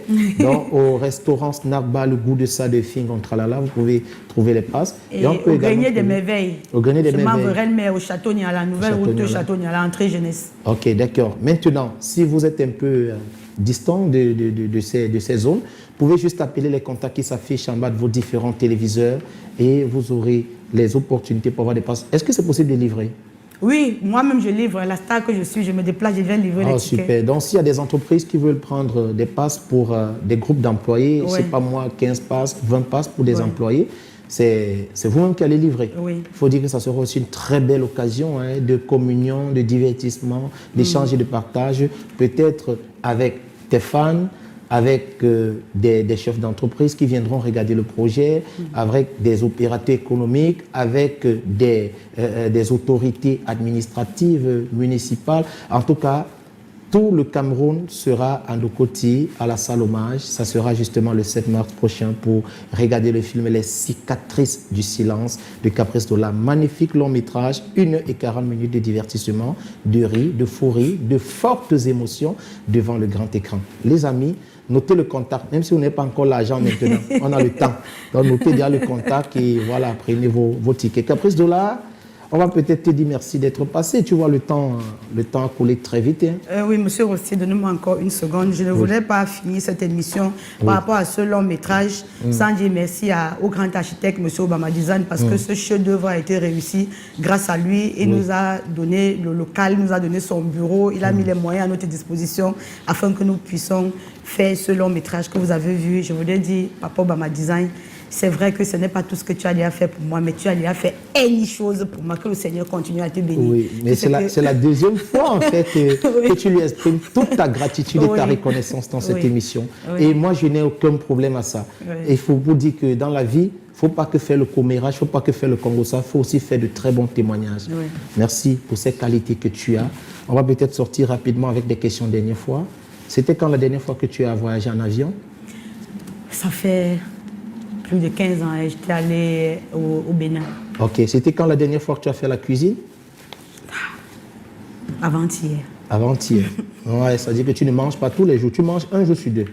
[SPEAKER 2] au restaurant Snack Bar, le goût de ça de Fing, tralala, vous pouvez trouver les passes.
[SPEAKER 1] Et on peut au grenier des merveilles.
[SPEAKER 2] Au grenier des merveilles.
[SPEAKER 1] Mais au Château Niala, nouvelle route de Château Niala, entrée jeunesse.
[SPEAKER 2] Ok, d'accord. Maintenant, si vous êtes un peu distant de ces zones, vous pouvez juste appeler les contacts qui s'affichent en bas de vos différents téléviseurs et vous aurez les opportunités pour avoir des passes. Est-ce que c'est possible de livrer?
[SPEAKER 1] Oui, moi-même je livre. La star que je suis, je me déplace, je viens livrer les tickets.
[SPEAKER 2] Super. Donc s'il y a des entreprises qui veulent prendre des passes pour des groupes d'employés, c'est pas moi, 15 passes, 20 passes pour des employés, c'est vous-même qui allez livrer.
[SPEAKER 1] Oui.
[SPEAKER 2] Il faut dire que ça sera aussi une très belle occasion de communion, de divertissement, d'échange et de partage, peut-être avec tes fans, avec des chefs d'entreprise qui viendront regarder le projet, avec des opérateurs économiques, avec des autorités administratives, municipales. En tout cas, tout le Cameroun sera à Ndokoti, à la salle Hommage. Ça sera justement le 7 mars prochain pour regarder le film Les cicatrices du silence de Caprice Zola. Magnifique long métrage, 1h40 de divertissement, de rire, de fou rire, de fortes émotions devant le grand écran. Les amis, notez le contact, même si vous n'avez pas encore l'argent maintenant, on a le temps. Donc notez déjà le contact et voilà, prenez vos tickets. Caprice Zola, On va peut-être te dire merci d'être passé. Tu vois, le temps a coulé très vite. Hein.
[SPEAKER 1] Oui, monsieur Rossi, donnez-moi encore une seconde. Je ne voulais pas finir cette émission par rapport à ce long métrage sans dire merci au grand architecte, monsieur Obama Design, parce que ce chef-d'œuvre a été réussi grâce à lui. Il nous a donné le local, il nous a donné son bureau, il a mis les moyens à notre disposition afin que nous puissions faire ce long métrage que vous avez vu. Je voulais dire, Papa Obama Design, c'est vrai que ce n'est pas tout ce que tu as déjà fait pour moi, mais tu as déjà fait une chose pour moi, que le Seigneur continue à te bénir.
[SPEAKER 2] Oui, mais c'est la deuxième fois, en fait, que tu lui exprimes toute ta gratitude et ta reconnaissance dans cette émission. Oui. Et moi, je n'ai aucun problème à ça. Oui. Et il faut vous dire que dans la vie, il ne faut pas que faire le commérage, il ne faut pas que faire le Congo, ça, il faut aussi faire de très bons témoignages. Oui. Merci pour ces qualités que tu as. On va peut-être sortir rapidement avec des questions dernière fois. C'était quand la dernière fois que tu as voyagé en avion?
[SPEAKER 1] Ça fait plus de 15 ans, j'étais allée au Bénin.
[SPEAKER 2] Ok, c'était quand la dernière fois que tu as fait la cuisine?
[SPEAKER 1] Avant-hier.
[SPEAKER 2] Avant-hier. Ouais, ça veut dire que tu ne manges pas tous les jours, tu manges un jour sur deux.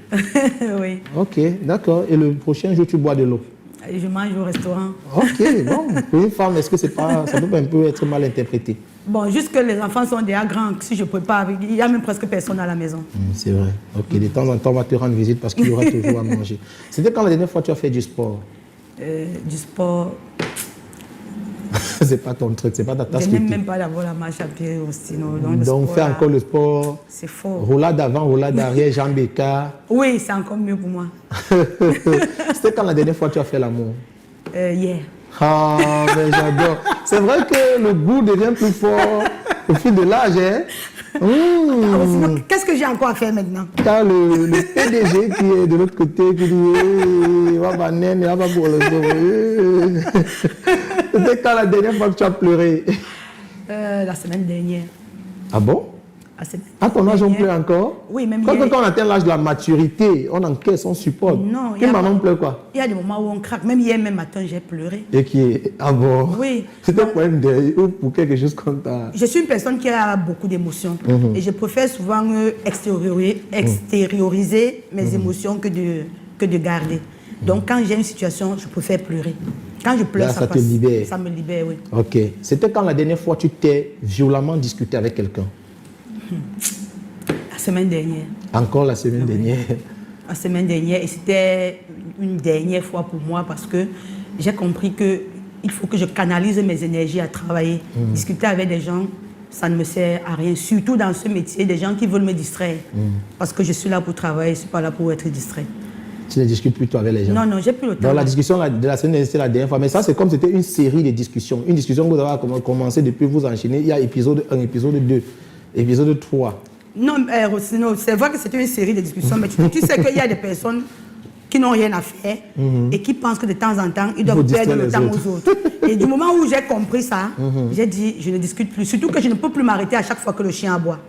[SPEAKER 1] Oui.
[SPEAKER 2] Ok, d'accord. Et le prochain jour, tu bois de l'eau?
[SPEAKER 1] Je mange au restaurant.
[SPEAKER 2] Ok, bon. Pour une femme, est-ce que ça peut un peu être mal interprété?
[SPEAKER 1] Bon, juste que les enfants sont déjà grands, si je ne peux pas, il n'y a même presque personne à la maison.
[SPEAKER 2] C'est vrai. Ok, de temps en temps, on va te rendre visite parce qu'il y aura toujours à manger. C'était quand la dernière fois que tu as fait du sport?
[SPEAKER 1] Du sport.
[SPEAKER 2] C'est pas ton truc, c'est pas ta tasse.
[SPEAKER 1] Je n'aime même pas d'avoir la marche à pied aussi.
[SPEAKER 2] Donc fais encore le sport.
[SPEAKER 1] C'est faux.
[SPEAKER 2] Roulade avant, roulade arrière, jambes écart.
[SPEAKER 1] Oui, c'est encore mieux pour moi.
[SPEAKER 2] C'était quand la dernière fois que tu as fait l'amour?
[SPEAKER 1] Hier.
[SPEAKER 2] Ah, mais j'adore. C'est vrai que le goût devient plus fort au fil de l'âge. Hein?
[SPEAKER 1] Qu'est-ce que j'ai encore à faire maintenant?
[SPEAKER 2] Quand le PDG qui est de l'autre côté, qui dit va banane, va pour le C'était quand la dernière fois que tu as pleuré?
[SPEAKER 1] La semaine dernière.
[SPEAKER 2] Ah bon? À ton âge, on pleure encore?
[SPEAKER 1] Oui, même
[SPEAKER 2] quand on atteint l'âge de la maturité, on encaisse, on supporte.
[SPEAKER 1] Non,
[SPEAKER 2] une maman pleure quoi?
[SPEAKER 1] Il y a des moments où on craque. Même hier même matin, j'ai pleuré.
[SPEAKER 2] Et qui est... Ah bon?
[SPEAKER 1] Oui.
[SPEAKER 2] C'est un problème ou pour quelque chose comme ça?
[SPEAKER 1] Je suis une personne qui a beaucoup d'émotions. Et je préfère souvent extérioriser mes émotions que de garder. Donc quand j'ai une situation, je préfère pleurer. Quand je pleure,
[SPEAKER 2] là,
[SPEAKER 1] ça
[SPEAKER 2] te libère.
[SPEAKER 1] Ça me libère, oui.
[SPEAKER 2] Ok. C'était quand la dernière fois tu t'es violemment discuté avec quelqu'un?
[SPEAKER 1] La semaine dernière.
[SPEAKER 2] Encore la semaine dernière?
[SPEAKER 1] La semaine dernière. Et c'était une dernière fois pour moi parce que j'ai compris qu'il faut que je canalise mes énergies à travailler. Discuter avec des gens, ça ne me sert à rien. Surtout dans ce métier, des gens qui veulent me distraire. Parce que je suis là pour travailler, je ne suis pas là pour être distrait.
[SPEAKER 2] Tu ne discutes plus toi avec les gens?
[SPEAKER 1] Non, non, j'ai plus le temps.
[SPEAKER 2] Donc la discussion de la semaine dernière, c'était la dernière fois. Mais ça, c'est comme c'était une série de discussions. Une discussion que vous avez commencé depuis vous enchaîner. Il y a épisode 1, épisode 2, épisode 3.
[SPEAKER 1] Non, c'est vrai que c'était une série de discussions, mais tu sais qu'il y a des personnes qui n'ont rien à faire et qui pensent que de temps en temps, ils doivent perdre le temps aux autres. Et du moment où j'ai compris ça, j'ai dit, je ne discute plus. Surtout que je ne peux plus m'arrêter à chaque fois que le chien aboie.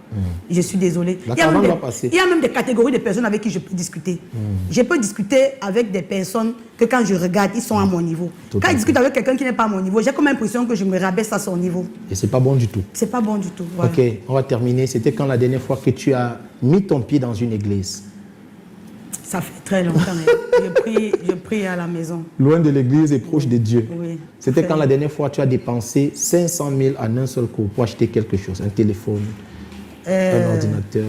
[SPEAKER 1] Je suis désolée. Il y a même des catégories de personnes avec qui je peux discuter. Je peux discuter avec des personnes que quand je regarde, ils sont à mon niveau. Quand je discute avec quelqu'un qui n'est pas à mon niveau, j'ai comme l'impression que je me rabaisse à son niveau.
[SPEAKER 2] Et c'est pas bon du tout.
[SPEAKER 1] C'est pas bon du tout. Voilà.
[SPEAKER 2] Ok, on va terminer. C'était quand la dernière fois que tu as mis ton pied dans une église?
[SPEAKER 1] Ça fait très longtemps. Je prie à la maison.
[SPEAKER 2] Loin de l'église et proche de Dieu.
[SPEAKER 1] Oui.
[SPEAKER 2] C'était quand la dernière fois tu as dépensé 500 000 en un seul coup pour acheter quelque chose, un téléphone, un ordinateur.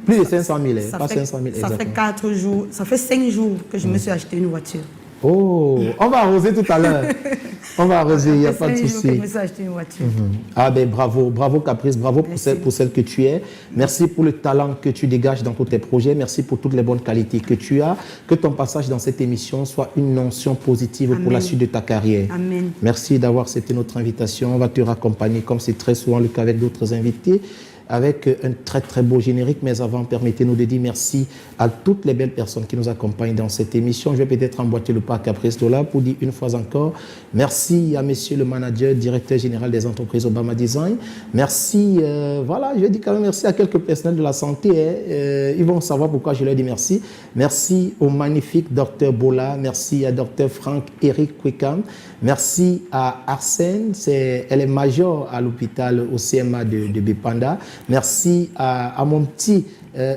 [SPEAKER 2] Plus de 500 000, pas 500 000 exactement.
[SPEAKER 1] Ça fait 4 jours, ça fait 5 jours que je me suis acheté une voiture.
[SPEAKER 2] Oh, on va arroser tout à l'heure. On va arroser, il n'y a pas de souci.
[SPEAKER 1] Je me suis acheté une voiture.
[SPEAKER 2] Ah ben bravo, bravo Caprice, bravo pour celle que tu es. Merci pour le talent que tu dégages dans tous tes projets. Merci pour toutes les bonnes qualités que tu as. Que ton passage dans cette émission soit une mention positive pour la suite de ta carrière.
[SPEAKER 1] Amen.
[SPEAKER 2] Merci d'avoir accepté notre invitation. On va te raccompagner comme c'est très souvent le cas avec d'autres invités, avec un très très beau générique. Mais avant, permettez-nous de dire merci à toutes les belles personnes qui nous accompagnent dans cette émission. Je vais peut-être emboîter le pas à Caprice Dola pour dire une fois encore merci à monsieur le manager, directeur général des entreprises Obama Design. Merci, voilà, je vais dire quand même merci à quelques personnels de la santé. Ils vont savoir pourquoi je leur dis merci. Merci au magnifique docteur Bola. Merci à docteur Franck-Éric Kwekam. Merci à Arsène, elle est major à l'hôpital au CMA de Bépanda. Merci à mon petit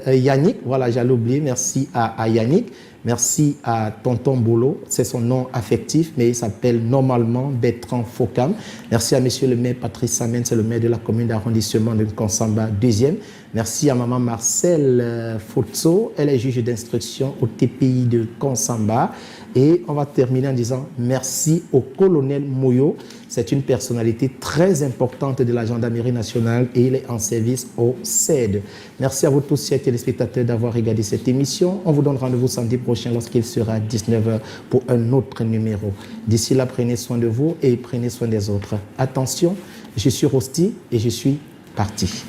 [SPEAKER 2] Yannick, voilà, j'allais oublier, merci à Yannick. Merci à Tonton Bolo, c'est son nom affectif, mais il s'appelle normalement Bertrand Fokam. Merci à monsieur le maire Patrice Samen, c'est le maire de la commune d'arrondissement de Konsamba 2e. Merci à maman Marcel Fotso, elle est juge d'instruction au TPI de Konsamba. Et on va terminer en disant merci au colonel Moyo. C'est une personnalité très importante de la gendarmerie nationale et il est en service au CED. Merci à vous tous, chers téléspectateurs, d'avoir regardé cette émission. On vous donne rendez-vous samedi prochain lorsqu'il sera 19h pour un autre numéro. D'ici là, prenez soin de vous et prenez soin des autres. Attention, je suis Rosti et je suis parti.